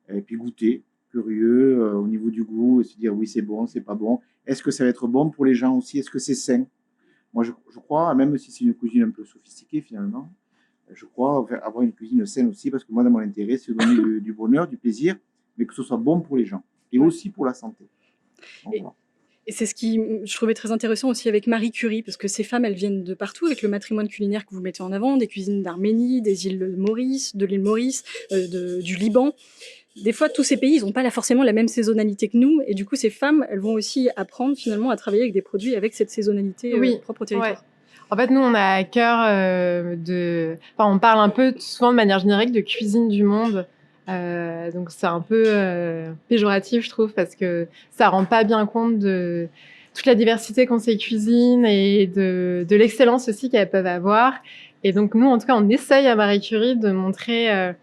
et puis goûter, curieux au niveau du goût, et se dire oui, c'est bon, c'est pas bon. Est-ce que ça va être bon pour les gens aussi? Est-ce que c'est sain? Moi, je crois, même si c'est une cuisine un peu sophistiquée finalement, je crois avoir une cuisine saine aussi, parce que moi, dans mon intérêt, c'est de donner du bonheur, du plaisir, mais que ce soit bon pour les gens, et aussi pour la santé. Donc, voilà. Et c'est ce qui je trouvais très intéressant aussi avec Marie Curie, parce que ces femmes, elles viennent de partout avec le matrimoine culinaire que vous mettez en avant, des cuisines d'Arménie, des îles de l'île Maurice, du Liban. Des fois, tous ces pays, ils n'ont pas forcément la même saisonnalité que nous, et du coup, ces femmes, elles vont aussi apprendre finalement à travailler avec des produits avec cette saisonnalité propre au territoire. Ouais. En fait, nous, on a à cœur on parle un peu souvent de manière générique de cuisine du monde. Donc c'est un peu péjoratif, je trouve, parce que ça rend pas bien compte de toute la diversité qu'ont ces cuisines et de l'excellence aussi qu'elles peuvent avoir. Et donc nous, en tout cas, on essaye à Marie Curie de montrer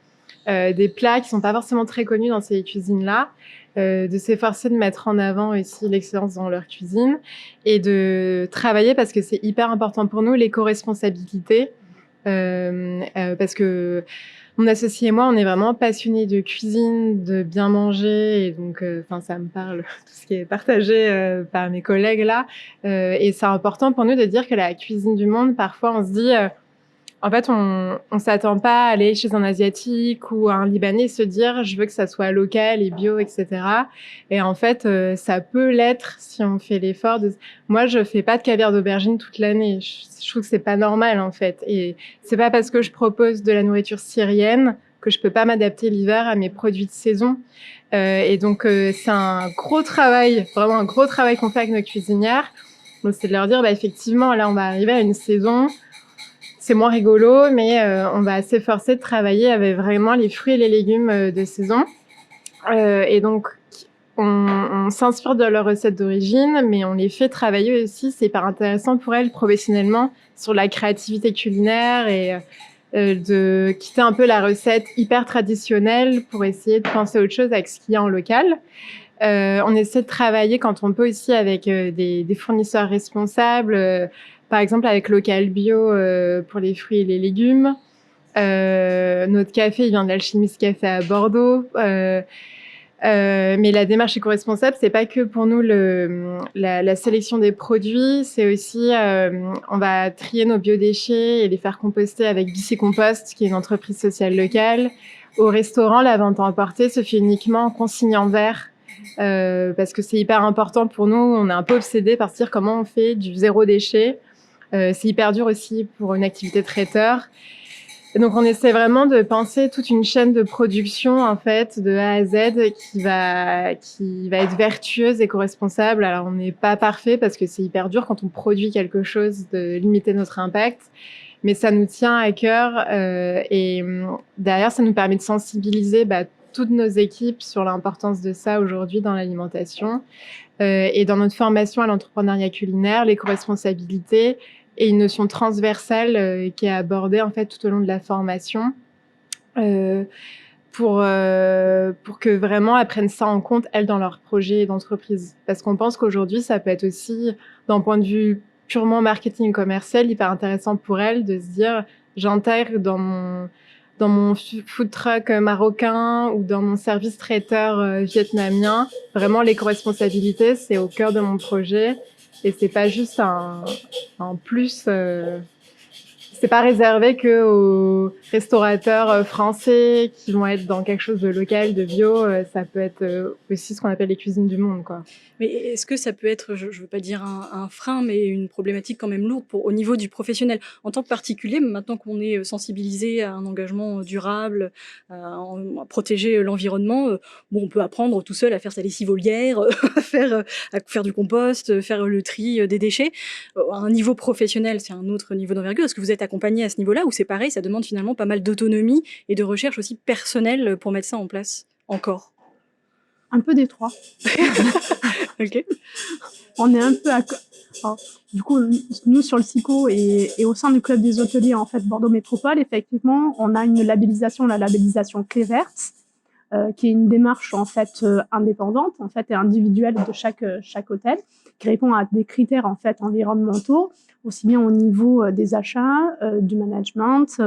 des plats qui sont pas forcément très connus dans ces cuisines-là, de s'efforcer de mettre en avant aussi l'excellence dans leur cuisine et de travailler, parce que c'est hyper important pour nous, l'éco-responsabilité, parce que mon associé et moi, on est vraiment passionnés de cuisine, de bien manger, et donc, ça me parle, tout ce qui est partagé par mes collègues là. Et c'est important pour nous de dire que la cuisine du monde, parfois, on se dit, en fait, on s'attend pas à aller chez un Asiatique ou un Libanais et se dire, je veux que ça soit local et bio, etc. Et en fait, ça peut l'être si on fait l'effort de... Moi, je fais pas de caviar d'aubergine toute l'année. Je trouve que c'est pas normal, en fait. Et c'est pas parce que je propose de la nourriture syrienne que je peux pas m'adapter l'hiver à mes produits de saison. Et donc, c'est un gros travail, vraiment un gros travail qu'on fait avec nos cuisinières. Donc, c'est de leur dire, effectivement, là, on va arriver à une saison. C'est moins rigolo, mais on va s'efforcer de travailler avec vraiment les fruits et les légumes de saison. Et donc, on s'inspire de leurs recettes d'origine, mais on les fait travailler aussi. C'est hyper intéressant pour elles professionnellement sur la créativité culinaire et de quitter un peu la recette hyper traditionnelle pour essayer de penser à autre chose avec ce qu'il y a en local. On essaie de travailler quand on peut aussi avec des fournisseurs responsables, par exemple avec Local Bio pour les fruits et les légumes. Notre café, il vient de l'Alchimiste Café à Bordeaux. Mais la démarche éco-responsable, c'est pas que pour nous la sélection des produits, c'est aussi on va trier nos biodéchets et les faire composter avec Bicicompost, qui est une entreprise sociale locale. Au restaurant, la vente à emporter se fait uniquement en consigne en verre. Parce que c'est hyper important pour nous. On est un peu obsédés par se dire comment on fait du zéro déchet. C'est hyper dur aussi pour une activité traiteur. Et donc, on essaie vraiment de penser toute une chaîne de production, en fait, de A à Z, qui va être vertueuse, éco-responsable. Alors, on n'est pas parfait parce que c'est hyper dur quand on produit quelque chose de limiter notre impact. Mais ça nous tient à cœur. Et derrière, ça nous permet de sensibiliser toutes nos équipes sur l'importance de ça aujourd'hui dans l'alimentation. Et dans notre formation à l'entrepreneuriat culinaire, l'éco-responsabilité est une notion transversale qui est abordée en fait tout au long de la formation. pour que vraiment elles prennent ça en compte, elles, dans leur projet d'entreprise. Parce qu'on pense qu'aujourd'hui, ça peut être aussi, d'un point de vue purement marketing commercial, hyper intéressant pour elles de se dire, j'intègre dans mon food truck marocain ou dans mon service traiteur vietnamien, vraiment l'éco-responsabilité, c'est au cœur de mon projet et c'est pas juste un plus... c'est pas réservé que aux restaurateurs français qui vont être dans quelque chose de local, de bio. Ça peut être aussi ce qu'on appelle les cuisines du monde, quoi. Mais est-ce que ça peut être, je veux pas dire un frein, mais une problématique quand même lourde au niveau du professionnel en tant que particulier, maintenant qu'on est sensibilisé à un engagement durable, à protéger l'environnement, bon, on peut apprendre tout seul à faire sa lessive volière, à faire du compost, faire le tri des déchets. À un niveau professionnel, c'est un autre niveau d'envergure. Est-ce que vous êtes accompagné à ce niveau-là ou c'est pareil, ça demande finalement pas mal d'autonomie et de recherche aussi personnelle pour mettre ça en place encore? Un peu des trois. Ok. On est un peu alors, du coup, nous sur le SICO et au sein du club des hôteliers en fait Bordeaux Métropole, effectivement, on a une labellisation, la labellisation Clé Verte, qui est une démarche en fait indépendante en fait et individuelle de chaque hôtel, qui répond à des critères en fait environnementaux, aussi bien au niveau des achats, du management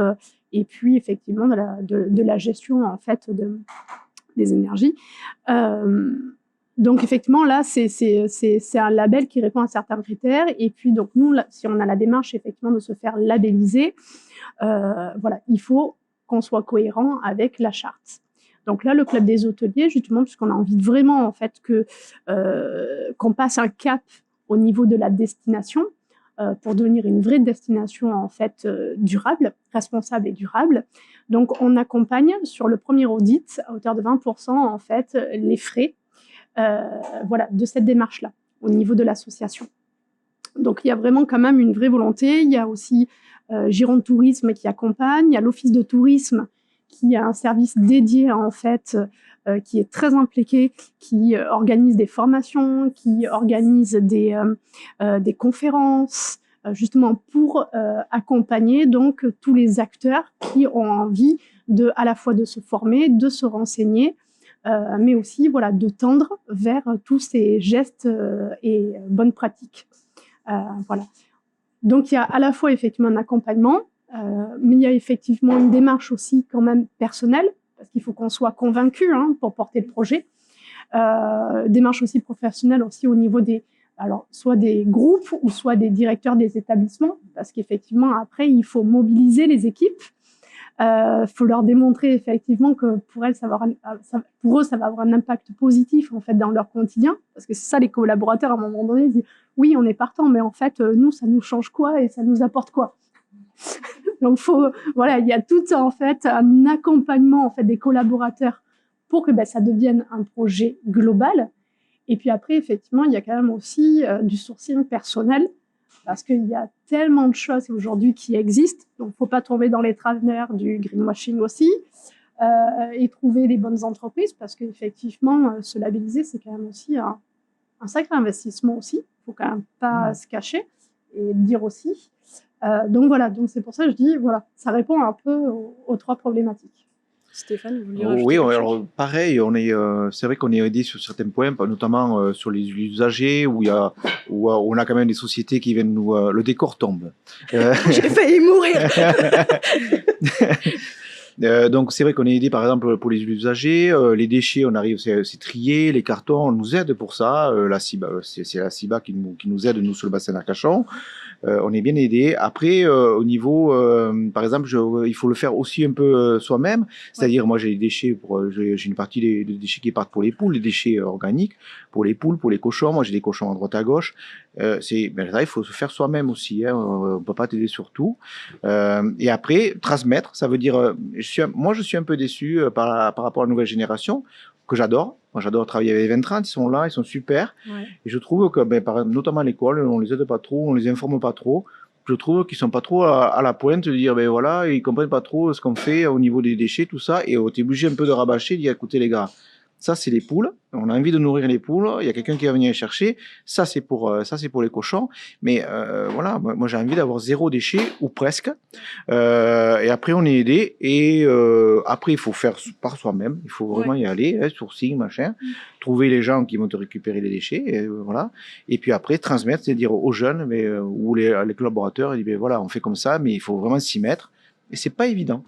et puis effectivement de la gestion en fait des énergies. Donc effectivement là c'est un label qui répond à certains critères et puis donc nous là, si on a la démarche effectivement de se faire labelliser, voilà, il faut qu'on soit cohérent avec la charte. Donc là le club des hôteliers justement puisqu'on a envie de vraiment en fait qu'on passe un cap au niveau de la destination pour devenir une vraie destination en fait durable, responsable et durable. Donc on accompagne sur le premier audit à hauteur de 20% en fait les frais voilà, de cette démarche-là au niveau de l'association. Donc il y a vraiment quand même une vraie volonté. Il y a aussi Gironde Tourisme qui accompagne, il y a l'Office de tourisme qui a un service dédié en fait qui est très impliqué, qui organise des formations, qui organise des conférences, justement pour accompagner donc tous les acteurs qui ont envie à la fois de se former, de se renseigner, mais aussi voilà, de tendre vers tous ces gestes et bonnes pratiques. Voilà. Donc il y a à la fois effectivement un accompagnement, mais il y a effectivement une démarche aussi quand même personnelle, parce qu'il faut qu'on soit convaincu pour porter le projet. Démarche aussi professionnelle aussi au niveau alors, soit des groupes ou soit des directeurs des établissements, parce qu'effectivement, après, il faut mobiliser les équipes. Faut leur démontrer effectivement que pour eux, ça va avoir un impact positif en fait dans leur quotidien, parce que c'est ça les collaborateurs à un moment donné ils disent oui on est partant, mais en fait nous ça nous change quoi et ça nous apporte quoi. Donc voilà, il y a tout en fait un accompagnement en fait des collaborateurs pour que ça devienne un projet global. Et puis après effectivement il y a quand même aussi du sourcing personnel. Parce qu'il y a tellement de choses aujourd'hui qui existent, donc il ne faut pas tomber dans les travers du greenwashing aussi, et trouver les bonnes entreprises, parce qu'effectivement, se labelliser, c'est quand même aussi un sacré investissement aussi, il ne faut quand même pas se cacher, et le dire aussi. Donc voilà, donc c'est pour ça que je dis, voilà, ça répond un peu aux trois problématiques. Stéphane, vous voulez rajouter Oui, quelque chose? alors pareil, c'est vrai qu'on est aidé sur certains points, notamment sur les usagers, où on a quand même des sociétés qui viennent nous... le décor tombe. J'ai failli mourir. Donc c'est vrai qu'on est aidé par exemple pour les usagers, les déchets on arrive, c'est trié, les cartons on nous aide pour ça, la CIBA, c'est la CIBA qui nous aide nous sur le bassin d'Arcachon. On est bien aidé. Après, au niveau, par exemple, il faut le faire aussi un peu soi-même. C'est-à-dire, moi, j'ai des déchets j'ai une partie des déchets qui partent pour les poules, les déchets organiques pour les poules, pour les cochons. Moi, j'ai des cochons à droite à gauche. Là, il faut se faire soi-même aussi. On peut pas t'aider sur tout. Et après, transmettre, ça veut dire, moi, je suis un peu déçu par rapport à la nouvelle génération que j'adore. Moi, j'adore travailler avec les 20-30, ils sont là, ils sont super. Ouais. Et je trouve que, notamment à l'école, on les aide pas trop, on les informe pas trop. Je trouve qu'ils sont pas trop à la pointe de dire, voilà, ils comprennent pas trop ce qu'on fait au niveau des déchets, tout ça, et on est obligé un peu de rabâcher, de dire, écoutez les gars, ça c'est les poules, on a envie de nourrir les poules, il y a quelqu'un qui va venir les chercher, ça c'est pour les cochons, mais voilà, moi j'ai envie d'avoir 0 déchet ou presque, et après on est aidé, et après il faut faire par soi-même, il faut vraiment y aller, sourcing, machin, trouver les gens qui vont te récupérer les déchets, et, voilà, et puis après transmettre, c'est-à-dire aux jeunes, ou les collaborateurs, et dire, voilà, on fait comme ça, mais il faut vraiment s'y mettre, et c'est pas évident.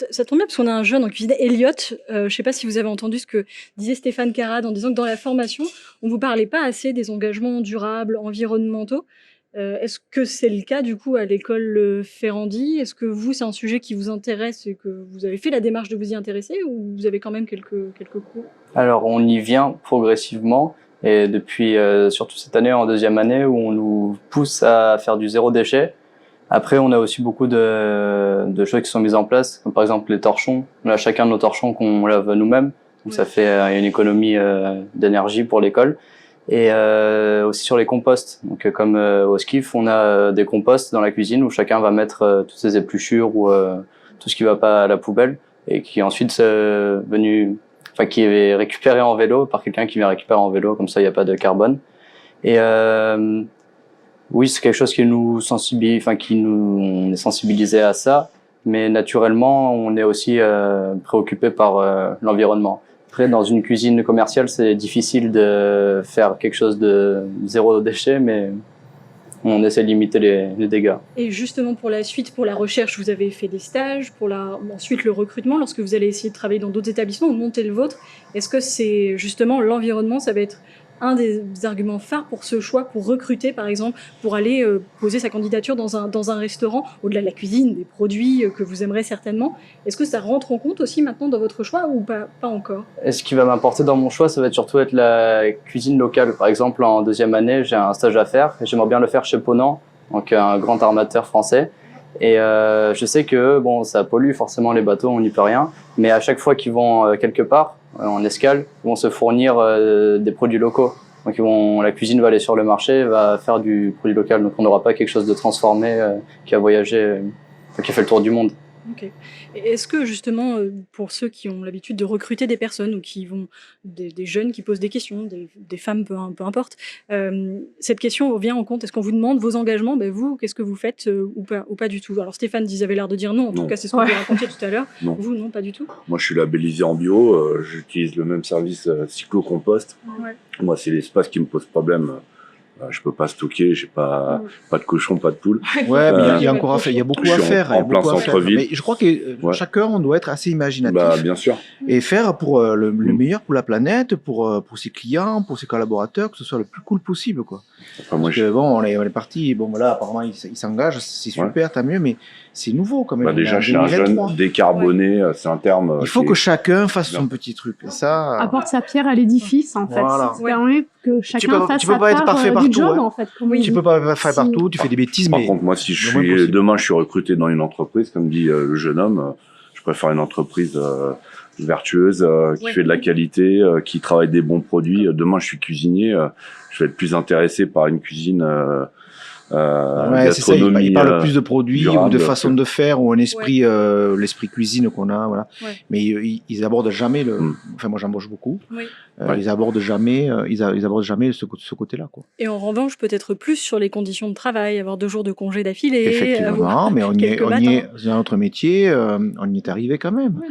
Ça tombe bien parce qu'on a un jeune en cuisine, Elliot. Je ne sais pas si vous avez entendu ce que disait Stéphane Carrade en disant que dans la formation, on ne vous parlait pas assez des engagements durables, environnementaux. Est-ce que c'est le cas du coup à l'école Ferrandi? Est-ce que vous, c'est un sujet qui vous intéresse et que vous avez fait la démarche de vous y intéresser, ou vous avez quand même quelques cours? Alors, on y vient progressivement, et depuis surtout cette année, en 2e année, où on nous pousse à faire du 0 déchet. Après, on a aussi beaucoup de choses qui sont mises en place, comme par exemple les torchons. On a chacun nos torchons qu'on lave nous-mêmes, donc ça fait une économie d'énergie pour l'école. Et aussi sur les composts. Donc comme au Skiff, on a des composts dans la cuisine où chacun va mettre toutes ses épluchures ou tout ce qui va pas à la poubelle, et qui ensuite qui est récupéré en vélo par quelqu'un qui vient récupérer en vélo, comme ça il n'y a pas de carbone. Et oui, c'est quelque chose qui nous sensibilise, on est sensibilisé à ça, mais naturellement, on est aussi préoccupé par l'environnement. Après, dans une cuisine commerciale, c'est difficile de faire quelque chose de 0 déchet, mais on essaie de limiter les dégâts. Et justement, pour la suite, pour la recherche, vous avez fait des stages, ensuite le recrutement, lorsque vous allez essayer de travailler dans d'autres établissements ou monter le vôtre, est-ce que c'est justement l'environnement, ça va être un des arguments phares pour ce choix, pour recruter par exemple, pour aller poser sa candidature dans un restaurant, au-delà de la cuisine, des produits que vous aimerez certainement? Est-ce que ça rentre en compte aussi maintenant dans votre choix, ou pas encore? Et ce qui va m'importer dans mon choix, ça va surtout être la cuisine locale. Par exemple, en 2e année, j'ai un stage à faire, et j'aimerais bien le faire chez Ponant, donc un grand armateur français. Et je sais que bon, ça pollue forcément les bateaux, on n'y peut rien, mais à chaque fois qu'ils vont quelque part, en escale, ils vont se fournir des produits locaux. Donc la cuisine va aller sur le marché, va faire du produit local. Donc on n'aura pas quelque chose de transformé qui a voyagé, qui a fait le tour du monde. Ok. Et est-ce que justement, pour ceux qui ont l'habitude de recruter des personnes, ou qui vont, des jeunes qui posent des questions, des femmes, peu importe, cette question revient en compte? Est-ce qu'on vous demande vos engagements? Vous, qu'est-ce que vous faites, ou pas du tout? Alors Stéphane avait l'air de dire non, en tout cas c'est ce que vous racontiez tout à l'heure. Vous, non, pas du tout? Moi je suis labellisé en bio, j'utilise le même service cyclo-compost. Moi c'est l'espace qui me pose problème. Je peux pas stocker, j'ai pas de cochon, pas de poule. Ouais, mais il y a encore à faire, il y a beaucoup à faire. En plein centre-ville. Mais je crois que chacun, on doit être assez imaginatif. Bien sûr. Et faire pour le meilleur pour la planète, pour ses clients, pour ses collaborateurs, que ce soit le plus cool possible, quoi. Enfin, Parce que bon, on est parti, bon voilà, apparemment ils s'engagent, c'est super, tant mieux, mais c'est nouveau quand même. Déjà, chez un jeune, décarboné, c'est un terme. Il faut que chacun fasse son petit truc. Et ça. Apporte sa pierre à l'édifice, en fait. Voilà. Ça permet que chacun fasse tu peux sa pas être parfait part du partout, job, hein. en fait. Tu peux pas faire partout, tu fais des bêtises, Par mais. contre, moi, si demain je suis recruté dans une entreprise, comme dit le jeune homme, je préfère une entreprise vertueuse, qui fait de la qualité, qui travaille des bons produits. Demain, je suis cuisinier, je vais être plus intéressé par une cuisine c'est ça, il parle plus de produits durable, ou de façon de faire, ou un esprit, l'esprit cuisine qu'on a, voilà. Mais ils abordent jamais enfin, moi j'embauche beaucoup. Ils abordent jamais, ils abordent jamais ce côté-là, quoi. Et en revanche, peut-être plus sur les conditions de travail, avoir 2 jours de congé d'affilée. Effectivement, mais on y est, dans notre métier, on y est arrivé quand même.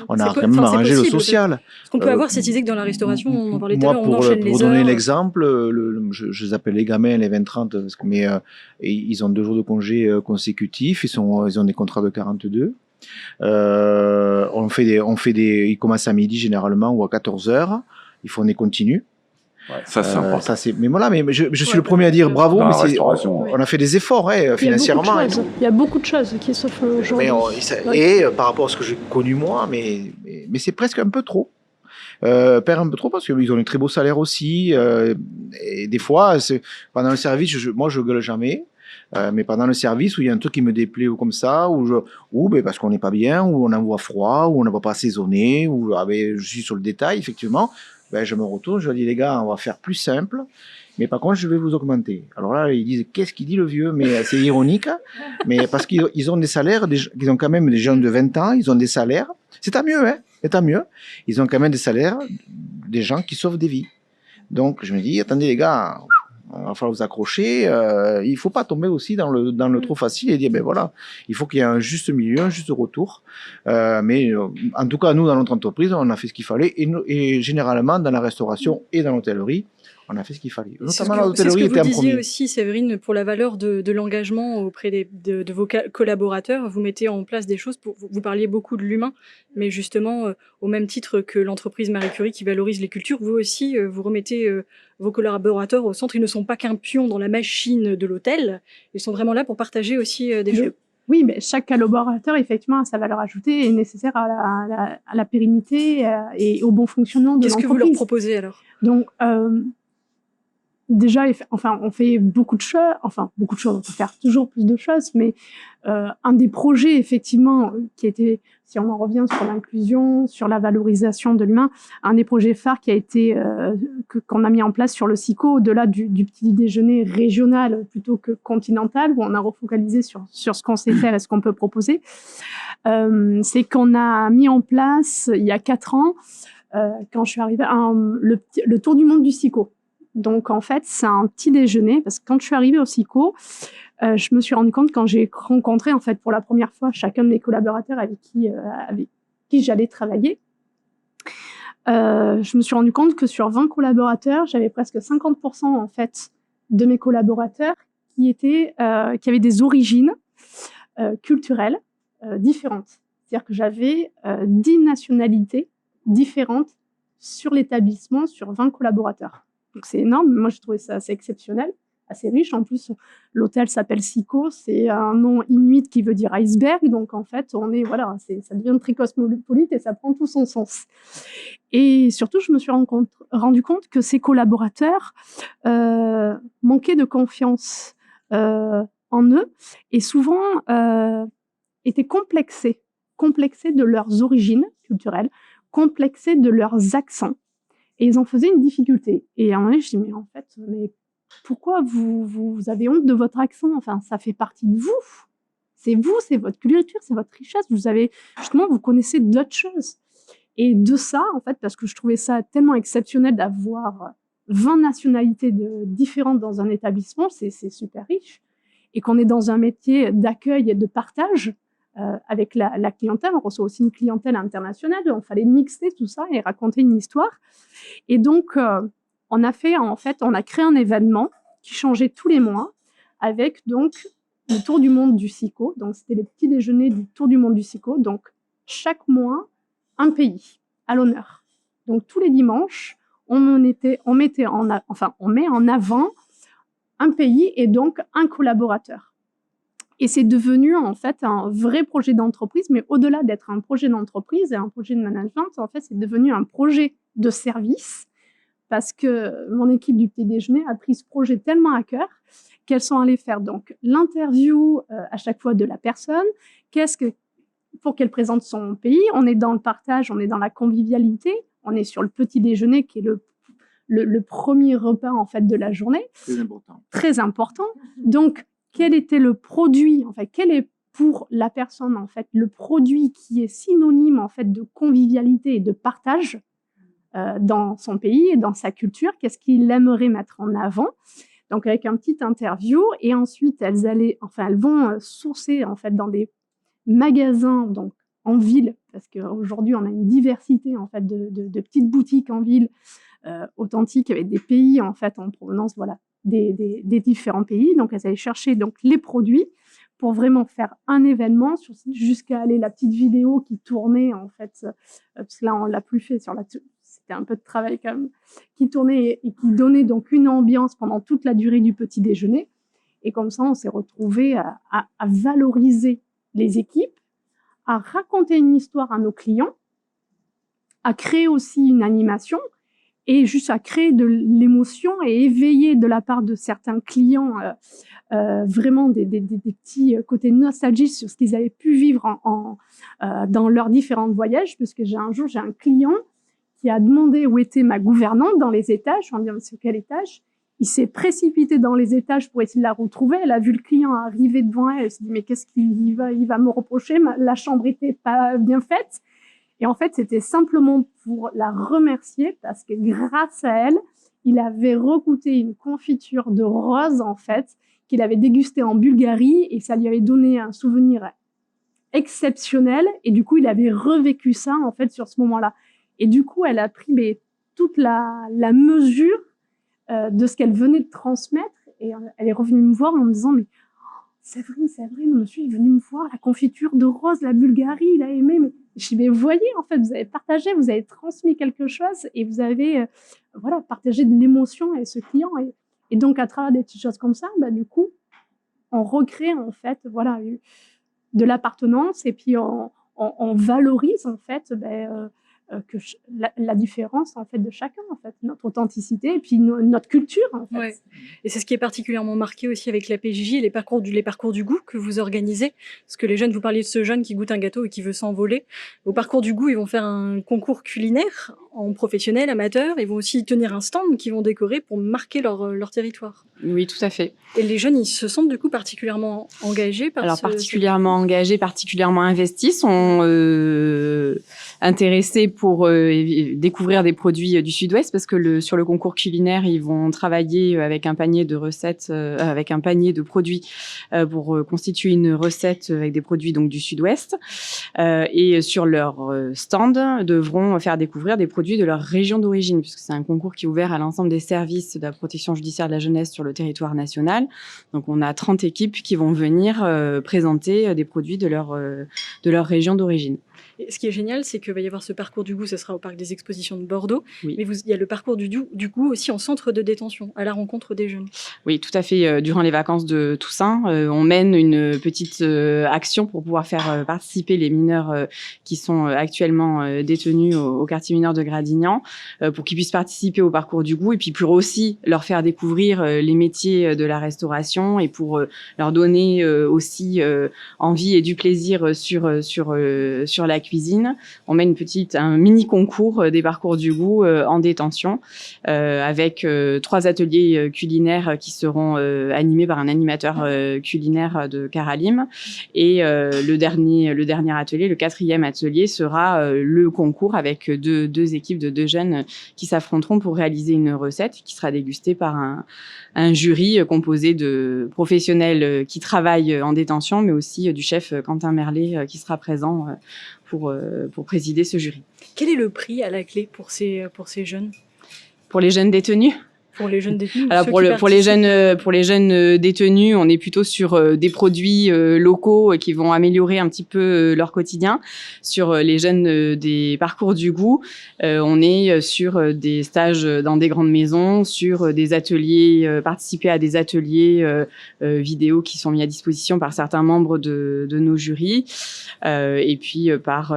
On a quand même arrangé le social. Parce qu'on peut avoir cette idée que dans la restauration, on en parlait tout à l'heure, on enchaîne les heures. Pour donner l'exemple, je les appelle les gamins, les 20-30, mais ils ont 2 jours de congé consécutifs, ils ont des contrats de 42. Ils commencent à midi généralement, ou à 14h. Ils font des continus. Ça, c'est important. Mais voilà, mais je suis le premier à dire bravo, mais on a fait des efforts, financièrement. Il y a beaucoup de choses qui se font aujourd'hui. Et par rapport à ce que j'ai connu moi, mais c'est presque un peu trop. Perd un peu trop, parce qu'ils ont un très beau salaire aussi. Et des fois, pendant le service, moi je gueule jamais. Mais pendant le service où il y a un truc qui me déplaît ou comme ça, ou parce qu'on n'est pas bien, ou on envoie froid, ou on n'a pas assaisonné, ou je suis sur le détail, effectivement, je me retourne, je dis les gars, on va faire plus simple, mais par contre je vais vous augmenter. Alors là ils disent qu'est-ce qu'il dit le vieux, mais c'est ironique, mais parce qu'ils ont des salaires, ils ont quand même des jeunes de 20 ans, ils ont des salaires, c'est tant mieux, hein. Et tant mieux, ils ont quand même des salaires, des gens qui sauvent des vies. Donc je me dis, attendez les gars, il va falloir vous accrocher, il faut pas tomber aussi dans le trop facile et dire, ben voilà, il faut qu'il y ait un juste milieu, un juste retour. Mais en tout cas, nous, dans notre entreprise, on a fait ce qu'il fallait et généralement, dans la restauration et dans l'hôtellerie, on a fait ce qu'il fallait. Notamment c'est ce que vous disiez premier. aussi, Séverine, pour la valeur de l'engagement auprès de vos collaborateurs. Vous mettez en place des choses, vous parliez beaucoup de l'humain, mais justement, au même titre que l'entreprise Marie Curie qui valorise les cultures, vous aussi, vous remettez vos collaborateurs au centre. Ils ne sont pas qu'un pion dans la machine de l'hôtel, ils sont vraiment là pour partager aussi des choses. Oui, mais chaque collaborateur, effectivement, a sa valeur ajoutée et est nécessaire à la pérennité et au bon fonctionnement de l'entreprise. Qu'est-ce que vous leur proposez alors? Donc, déjà, on fait beaucoup de choses. Enfin, beaucoup de choses. On peut faire toujours plus de choses, mais un des projets, effectivement, qui était, si on en revient sur l'inclusion, sur la valorisation de l'humain, un des projets phares qui a été qu'on a mis en place sur le SICO, au-delà du petit déjeuner régional plutôt que continental, où on a refocalisé sur ce qu'on sait faire et ce qu'on peut proposer, c'est qu'on a mis en place il y a 4 ans, quand je suis arrivée, le tour du monde du SICO. Donc, en fait, c'est un petit déjeuner, parce que quand je suis arrivée au SICO, je me suis rendu compte, quand j'ai rencontré, en fait, pour la première fois, chacun de mes collaborateurs avec qui j'allais travailler, je me suis rendu compte que sur 20 collaborateurs, j'avais presque 50%, en fait, de mes collaborateurs qui avaient des origines culturelles différentes. C'est-à-dire que j'avais 10 nationalités différentes sur l'établissement, sur 20 collaborateurs. Donc, c'est énorme. Moi, j'ai trouvé ça assez exceptionnel, assez riche. En plus, l'hôtel s'appelle SICO. C'est un nom inuit qui veut dire iceberg. Donc, en fait, ça devient très cosmopolite et ça prend tout son sens. Et surtout, je me suis rendu compte que ces collaborateurs manquaient de confiance en eux et souvent étaient complexés de leurs origines culturelles, complexés de leurs accents. Et ils en faisaient une difficulté. Et à un moment donné, je dis, mais pourquoi vous avez honte de votre accent? Enfin, ça fait partie de vous. C'est vous, c'est votre culture, c'est votre richesse. Vous connaissez d'autres choses. Et de ça, en fait, parce que je trouvais ça tellement exceptionnel d'avoir 20 nationalités différentes dans un établissement, c'est super riche. Et qu'on est dans un métier d'accueil et de partage, avec la clientèle, on reçoit aussi une clientèle internationale, il fallait mixer tout ça et raconter une histoire. Et donc, on a créé un événement qui changeait tous les mois avec donc le Tour du monde du SICO. Donc, c'était les petits déjeuners du Tour du monde du SICO. Donc, chaque mois, un pays à l'honneur. Donc, tous les dimanches, on met en avant un pays et donc un collaborateur. Et c'est devenu en fait un vrai projet d'entreprise, mais au-delà d'être un projet d'entreprise et un projet de management, en fait, c'est devenu un projet de service parce que mon équipe du petit déjeuner a pris ce projet tellement à cœur qu'elles sont allées faire donc l'interview à chaque fois de la personne, pour qu'elle présente son pays. On est dans le partage, on est dans la convivialité, on est sur le petit déjeuner qui est le premier repas en fait de la journée. Très important. Donc, quel était le produit, en fait, quel est pour la personne, en fait, le produit qui est synonyme, en fait, de convivialité et de partage dans son pays et dans sa culture? Qu'est-ce qu'il aimerait mettre en avant? Donc, avec un petit interview. Et ensuite, elles vont sourcer, en fait, dans des magasins, donc, en ville, parce qu'aujourd'hui, on a une diversité, en fait, de petites boutiques en ville authentiques avec des pays, en fait, en provenance, voilà, des différents pays. Donc, elles allaient chercher donc, les produits pour vraiment faire un événement, jusqu'à aller la petite vidéo qui tournait, en fait, parce que là, on ne l'a plus fait, c'était un peu de travail quand même, qui tournait et qui donnait donc une ambiance pendant toute la durée du petit déjeuner. Et comme ça, on s'est retrouvés à valoriser les équipes, à raconter une histoire à nos clients, à créer aussi une animation, et juste à créer de l'émotion et éveiller de la part de certains clients vraiment des petits côtés nostalgiques sur ce qu'ils avaient pu vivre dans leurs différents voyages. Parce que j'ai un client qui a demandé où était ma gouvernante dans les étages. On me dit, sur quel étage? Il s'est précipité dans les étages pour essayer de la retrouver. Elle a vu le client arriver devant elle. Elle s'est dit, mais qu'est-ce qu'il va me reprocher? La chambre était pas bien faite. Et en fait, c'était simplement pour la remercier parce que grâce à elle, il avait regoûté une confiture de rose, en fait, qu'il avait dégustée en Bulgarie et ça lui avait donné un souvenir exceptionnel. Et du coup, il avait revécu ça, en fait, sur ce moment-là. Et du coup, elle a pris toute la mesure de ce qu'elle venait de transmettre. Et elle est revenue me voir en me disant, mais Séverine, monsieur est venu me voir, la confiture de rose, la Bulgarie, il a aimé. Mais je dis, mais vous voyez, en fait, vous avez partagé, vous avez transmis quelque chose et vous avez partagé de l'émotion avec ce client. Et donc, à travers des petites choses comme ça, du coup, on recrée, en fait, de l'appartenance et puis on valorise, en fait, la différence, en fait, de chacun, en fait, notre authenticité et puis notre culture, en fait. Ouais. Et c'est ce qui est particulièrement marqué aussi avec la PJJ et les parcours du goût que vous organisez. Parce que les jeunes, vous parliez de ce jeune qui goûte un gâteau et qui veut s'envoler. Au parcours du goût, ils vont faire un concours culinaire en professionnel, amateur. Ils vont aussi tenir un stand qu'ils vont décorer pour marquer leur territoire. Oui, tout à fait. Et les jeunes, ils se sentent du coup particulièrement engagés par particulièrement engagés, particulièrement investis, sont intéressés pour découvrir des produits du Sud-Ouest parce que sur le concours culinaire, ils vont travailler avec un panier de recettes, avec un panier de produits pour constituer une recette avec des produits donc du Sud-Ouest. Et sur leur stand, devront faire découvrir des produits de leur région d'origine puisque c'est un concours qui est ouvert à l'ensemble des services de la protection judiciaire de la jeunesse sur le territoire national. Donc, on a 30 équipes qui vont venir présenter des produits de leur région d'origine. Et ce qui est génial, c'est qu'il va y avoir ce parcours du goût, ce sera au parc des expositions de Bordeaux, oui. Mais il y a le parcours du goût aussi en centre de détention, à la rencontre des jeunes. Oui, tout à fait. Durant les vacances de Toussaint, on mène une petite action pour pouvoir faire participer les mineurs qui sont actuellement détenus au quartier mineur de Gradignan, pour qu'ils puissent participer au parcours du goût et puis pour aussi leur faire découvrir les métiers de la restauration et pour leur donner aussi envie et du plaisir sur la cuisine. On mène un mini concours des parcours du goût en détention avec 3 ateliers culinaires qui seront animés par un animateur culinaire de Karalim et le dernier atelier, le 4e atelier sera le concours avec deux équipes de 2 jeunes qui s'affronteront pour réaliser une recette qui sera dégustée par un jury composé de professionnels qui travaillent en détention mais aussi du chef Quentin Merlet qui sera présent pour présider ce jury. Quel est le prix à la clé pour ces jeunes? Pour les jeunes détenus? Pour les jeunes détenus. Alors pour les jeunes détenus, on est plutôt sur des produits locaux qui vont améliorer un petit peu leur quotidien. Sur les jeunes des parcours du goût, on est sur des stages dans des grandes maisons, sur des ateliers, participer à des ateliers vidéo qui sont mis à disposition par certains membres de nos jurys, et puis par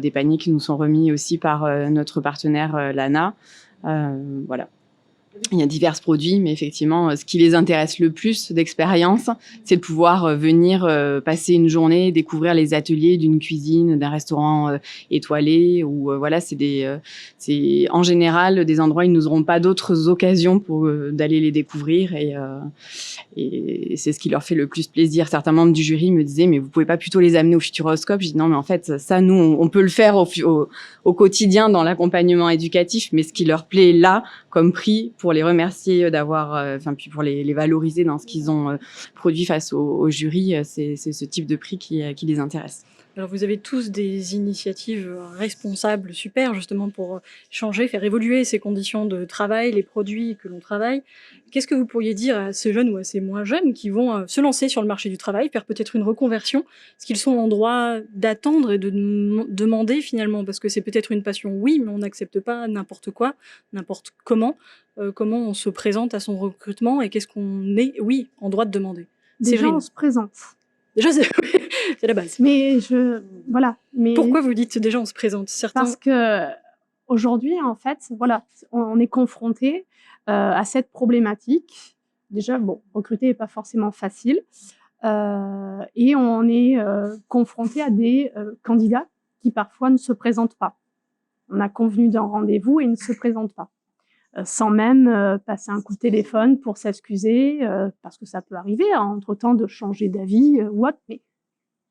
des paniers qui nous sont remis aussi par notre partenaire l'ANA. Voilà. Il y a divers produits, mais effectivement, ce qui les intéresse le plus d'expérience, c'est de pouvoir venir passer une journée, découvrir les ateliers d'une cuisine, d'un restaurant étoilé. Ou voilà, c'est en général des endroits où ils n'auront pas d'autres occasions pour d'aller les découvrir, et c'est ce qui leur fait le plus plaisir. Certains membres du jury me disaient, mais vous pouvez pas plutôt les amener au Futuroscope? Je dis non, mais en fait, ça, nous, on peut le faire au quotidien dans l'accompagnement éducatif, mais ce qui leur plaît là, comme prix, pour les remercier d'avoir, puis pour les valoriser dans ce qu'ils ont produit face au jury, c'est ce type de prix qui les intéresse. Alors vous avez tous des initiatives responsables, super, justement pour changer, faire évoluer ces conditions de travail, les produits que l'on travaille. Qu'est-ce que vous pourriez dire à ces jeunes ou à ces moins jeunes qui vont se lancer sur le marché du travail, faire peut-être une reconversion? Est-ce qu'ils sont en droit d'attendre et de demander finalement? Parce que c'est peut-être une passion, oui, mais on n'accepte pas n'importe quoi, n'importe comment. Comment on se présente à son recrutement et qu'est-ce qu'on est, oui, en droit de demander? Déjà, on se présente. Déjà, c'est la base. Mais pourquoi vous dites déjà on se présente? Parce que aujourd'hui, en fait, voilà, on est confronté à cette problématique. Déjà, recruter n'est pas forcément facile, et on est confronté à des candidats qui parfois ne se présentent pas. On a convenu d'un rendez-vous et ils ne se présentent pas. Sans même passer un coup de téléphone pour s'excuser, parce que ça peut arriver, entre-temps, de changer d'avis ou autre, mais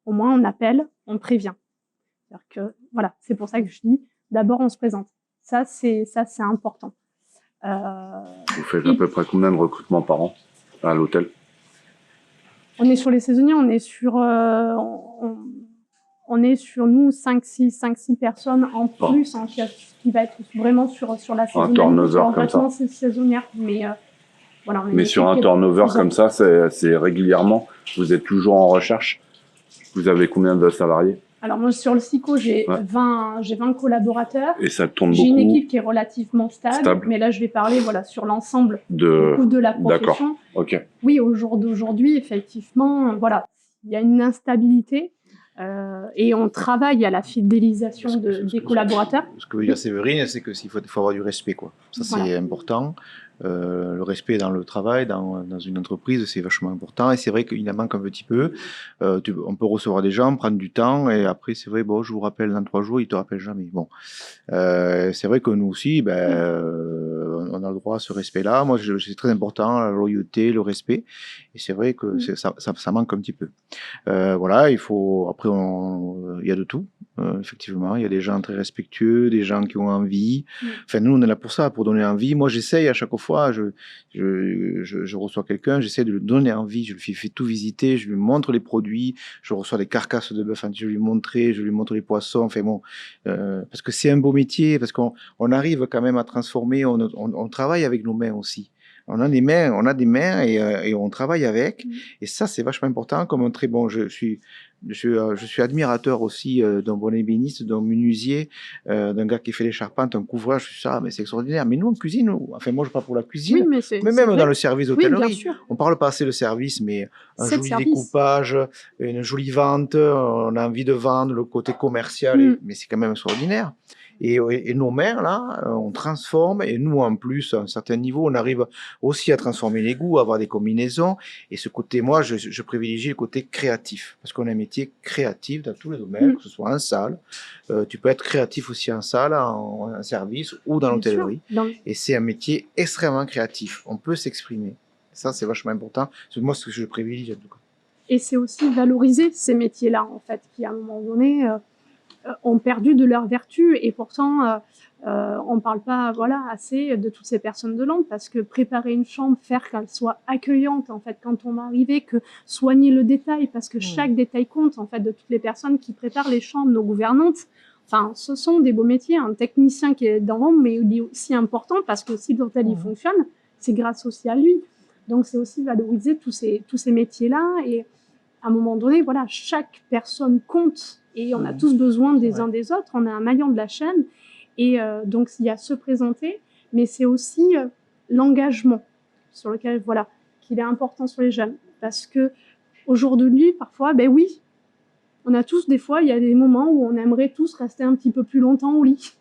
au moins on appelle, on prévient. C'est-à-dire que, voilà, c'est pour ça que je dis, d'abord, on se présente. Ça, c'est important. Vous faites à peu près combien de recrutements par an à l'hôtel? On est sur les saisonniers, on est sur nous 5-6 personnes en plus, hein, qui va être vraiment sur la saisonnière. Un turnover comme ça. C'est saisonnière, mais voilà. Mais sur un turnover comme ça, c'est régulièrement. Vous êtes toujours en recherche. Vous avez combien de salariés? Alors moi, sur le SICO, j'ai 20 collaborateurs. Et ça tourne beaucoup. J'ai une équipe qui est relativement stable. Mais là, je vais parler sur l'ensemble de la profession. D'accord. Ok. Oui, au jour d'aujourd'hui, effectivement, voilà, il y a une instabilité et on travaille à la fidélisation des collaborateurs. Ce que veut dire Séverine, c'est qu'il faut avoir du respect, quoi. Ça, c'est important. Le respect dans le travail, dans une entreprise, c'est vachement important. Et c'est vrai qu'il en manque un petit peu. On peut recevoir des gens, prendre du temps, et après, c'est vrai, bon, je vous rappelle dans 3 jours, ils te rappellent jamais. Bon, c'est vrai que nous aussi, on a le droit à ce respect-là. Moi, c'est très important, la loyauté, le respect. Et c'est vrai que ça manque un petit peu. Voilà, il faut. Après, il y a de tout. Effectivement, il y a des gens très respectueux, des gens qui ont envie. Enfin, nous, on est là pour ça, pour donner envie. Moi, j'essaye à chaque fois, je reçois quelqu'un, j'essaie de lui donner envie, je lui fais tout visiter, je lui montre les produits, je reçois des carcasses de bœuf, je lui montre les poissons, enfin bon, parce que c'est un beau métier, parce qu'on arrive quand même à transformer, on travaille avec nos mains aussi. On a des mains et on travaille avec. Et ça, c'est vachement important. Comme un très bon, je suis admirateur aussi d'un bon ébéniste, d'un menuisier, d'un gars qui fait les charpentes, un couvrage, ça, mais c'est extraordinaire. Mais nous, en cuisine, enfin, moi, je parle pour la cuisine, oui, mais même dans le service d'hôtellerie. Oui, on parle pas assez de service, mais un joli service. découpage, une jolie vente, on a envie de vendre, le côté commercial, mais c'est quand même extraordinaire. Et nos mères, là, on transforme, et nous, en plus, à un certain niveau, on arrive aussi à transformer les goûts, à avoir des combinaisons. Et ce côté, moi, je privilégie le côté créatif, parce qu'on a un métier créatif dans tous les domaines, que ce soit en salle. Tu peux être créatif aussi en salle, en service ou dans l'hôtellerie. Et c'est un métier extrêmement créatif. On peut s'exprimer. Ça, c'est vachement important. C'est moi ce que je privilégie, en tout cas. Et c'est aussi valoriser ces métiers-là, en fait, qui, à un moment donné, ont perdu de leur vertu, et pourtant on parle pas assez de toutes ces personnes de l'ombre, parce que préparer une chambre, faire qu'elle soit accueillante en fait quand on va arriver, que soigner le détail, parce que chaque détail compte en fait, de toutes les personnes qui préparent les chambres, nos gouvernantes. Enfin, ce sont des beaux métiers. Un technicien qui est dans l'ombre, mais il est aussi important, parce que si l'hôtel il fonctionne, c'est grâce aussi à lui. Donc c'est aussi valoriser tous ces métiers-là, et à un moment donné, voilà, chaque personne compte. Et on a tous besoin des uns des autres, on a un maillon de la chaîne. Et donc, il y a se présenter, mais c'est aussi l'engagement sur lequel, qu'il est important sur les jeunes. Parce que aujourd'hui, parfois, oui, on a tous, des fois, il y a des moments où on aimerait tous rester un petit peu plus longtemps au lit.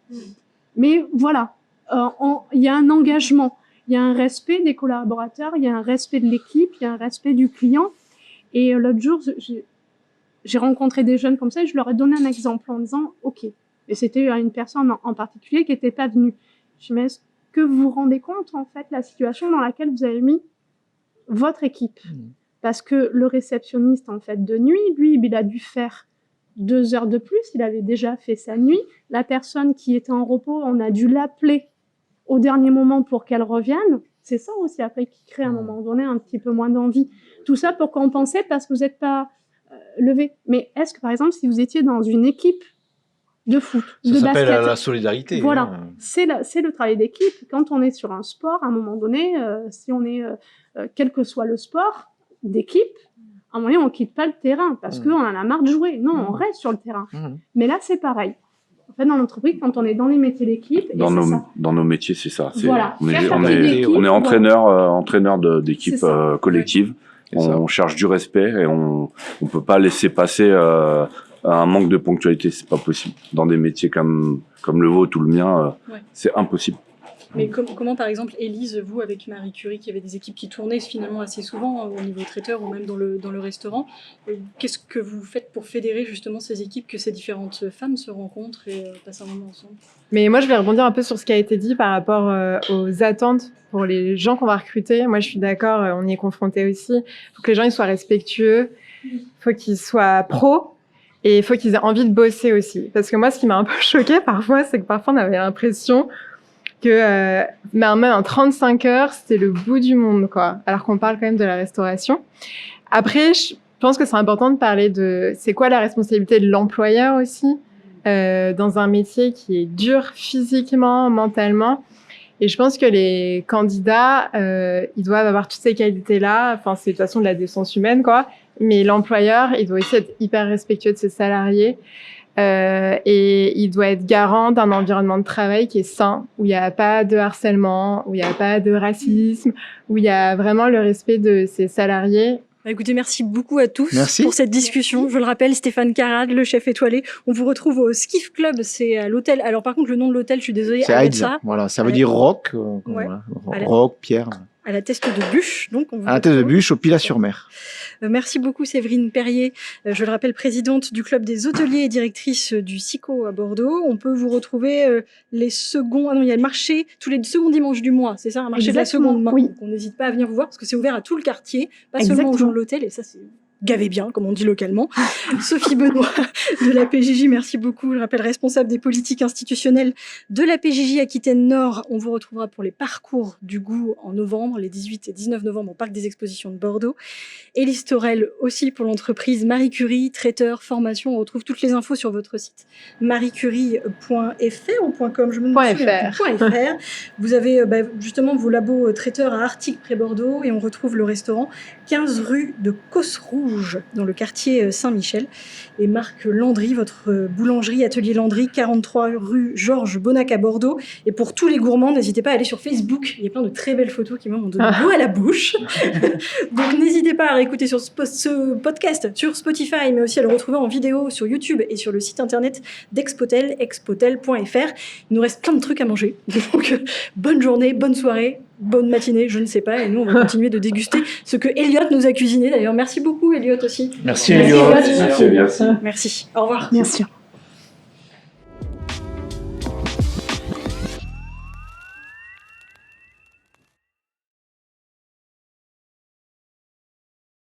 Mais voilà, il y a un engagement, il y a un respect des collaborateurs, il y a un respect de l'équipe, il y a un respect du client. Et l'autre jour, j'ai rencontré des jeunes comme ça, et je leur ai donné un exemple en disant « Ok ». Et c'était une personne en particulier qui n'était pas venue. Je dis « Mais est-ce que vous vous rendez compte, en fait, la situation dans laquelle vous avez mis votre équipe ?» Parce que le réceptionniste, en fait, de nuit, lui, il a dû faire 2 heures de plus. Il avait déjà fait sa nuit. La personne qui était en repos, on a dû l'appeler au dernier moment pour qu'elle revienne. C'est ça aussi, après, qui crée à un moment donné un petit peu moins d'envie. Tout ça pour compenser parce que vous n'êtes pas levé. Mais est-ce que, par exemple, si vous étiez dans une équipe de foot, de basket... Ça s'appelle la solidarité. Voilà, c'est le travail d'équipe. Quand on est sur un sport, à un moment donné, si on est, quel que soit le sport, d'équipe, à un moment donné, on ne quitte pas le terrain parce qu'on en a marre de jouer. Non, on reste sur le terrain. Mais là, c'est pareil. En fait, dans l'entreprise, quand on est dans les métiers d'équipe... Dans nos métiers, c'est ça. Voilà. On est entraîneur d'équipe collective. On cherche du respect et on peut pas laisser passer un manque de ponctualité, c'est pas possible. Dans des métiers comme le vôtre ou le mien, c'est impossible. Mais comment, par exemple, Élise, vous, avec Marie Curie, qui avait des équipes qui tournaient finalement assez souvent au niveau traiteur ou même dans le restaurant, qu'est-ce que vous faites pour fédérer justement ces équipes, que ces différentes femmes se rencontrent et passent un moment ensemble? Mais moi, je vais rebondir un peu sur ce qui a été dit par rapport aux attentes pour les gens qu'on va recruter. Moi, je suis d'accord, on y est confronté aussi. Il faut que les gens ils soient respectueux, il faut qu'ils soient pros. Et il faut qu'ils aient envie de bosser aussi. Parce que moi, ce qui m'a un peu choquée parfois, c'est que parfois on avait l'impression que même en 35 heures, c'était le bout du monde, quoi. Alors qu'on parle quand même de la restauration. Après, je pense que c'est important de parler de c'est quoi la responsabilité de l'employeur aussi dans un métier qui est dur physiquement, mentalement. Et je pense que les candidats, ils doivent avoir toutes ces qualités-là. Enfin, c'est de toute façon de la décence humaine, quoi. Mais l'employeur, il doit aussi être hyper respectueux de ses salariés. Et il doit être garant d'un environnement de travail qui est sain, où il n'y a pas de harcèlement, où il n'y a pas de racisme, où il y a vraiment le respect de ses salariés. Écoutez, merci beaucoup à tous Merci. pour cette discussion. Je le rappelle, Stéphane Carrade, le chef étoilé. On vous retrouve au Skiff Club, c'est à l'hôtel. Alors par contre, le nom de l'hôtel, je suis désolée. C'est Aïdza. Voilà, ça veut dire roc. Ouais. Voilà. Roc, pierre. À la Teste de Bûche, donc. On vous À la Teste de retrouve. Bûche, au Pilat-sur-Mer. Merci beaucoup Séverine Perrier, je le rappelle présidente du club des hôteliers et directrice du SICO à Bordeaux. On peut vous retrouver les seconds, il y a le marché tous les seconds dimanches du mois, c'est ça, un marché Exactement, de la seconde main. oui. Donc on n'hésite pas à venir vous voir parce que c'est ouvert à tout le quartier, pas Exactement. seulement aux gens de l'hôtel, et ça c'est gavé bien, comme on dit localement. Sophie Benoît de la PJJ, merci beaucoup. Je rappelle responsable des politiques institutionnelles de la PJJ Aquitaine Nord. On vous retrouvera pour les parcours du goût en novembre, les 18 et 19 novembre au Parc des Expositions de Bordeaux. Élise Torel aussi pour l'entreprise Marie Curie, traiteur, formation. On retrouve toutes les infos sur votre site mariecurie.fr ou .com, je me souviens plus. .fr. Vous avez justement vos labos traiteurs à Artigues près Bordeaux et on retrouve le restaurant 15 rue de Cosses-Rouge dans le quartier Saint-Michel. Et Marc Landry, votre boulangerie Atelier Landry, 43 rue Georges Bonnac à Bordeaux. Et pour tous les gourmands, n'hésitez pas à aller sur Facebook. Il y a plein de très belles photos qui m'ont donné l'eau à la bouche. Donc n'hésitez pas à réécouter sur ce podcast sur Spotify, mais aussi à le retrouver en vidéo sur YouTube et sur le site internet d'Expotel, expotel.fr. Il nous reste plein de trucs à manger. Donc bonne journée, bonne soirée, bonne matinée, je ne sais pas. Et nous, on va continuer de déguster ce que Elliot nous a cuisiné. D'ailleurs, merci beaucoup Elliot aussi. Merci Elliot. Merci. Merci. Au revoir. Bien sûr.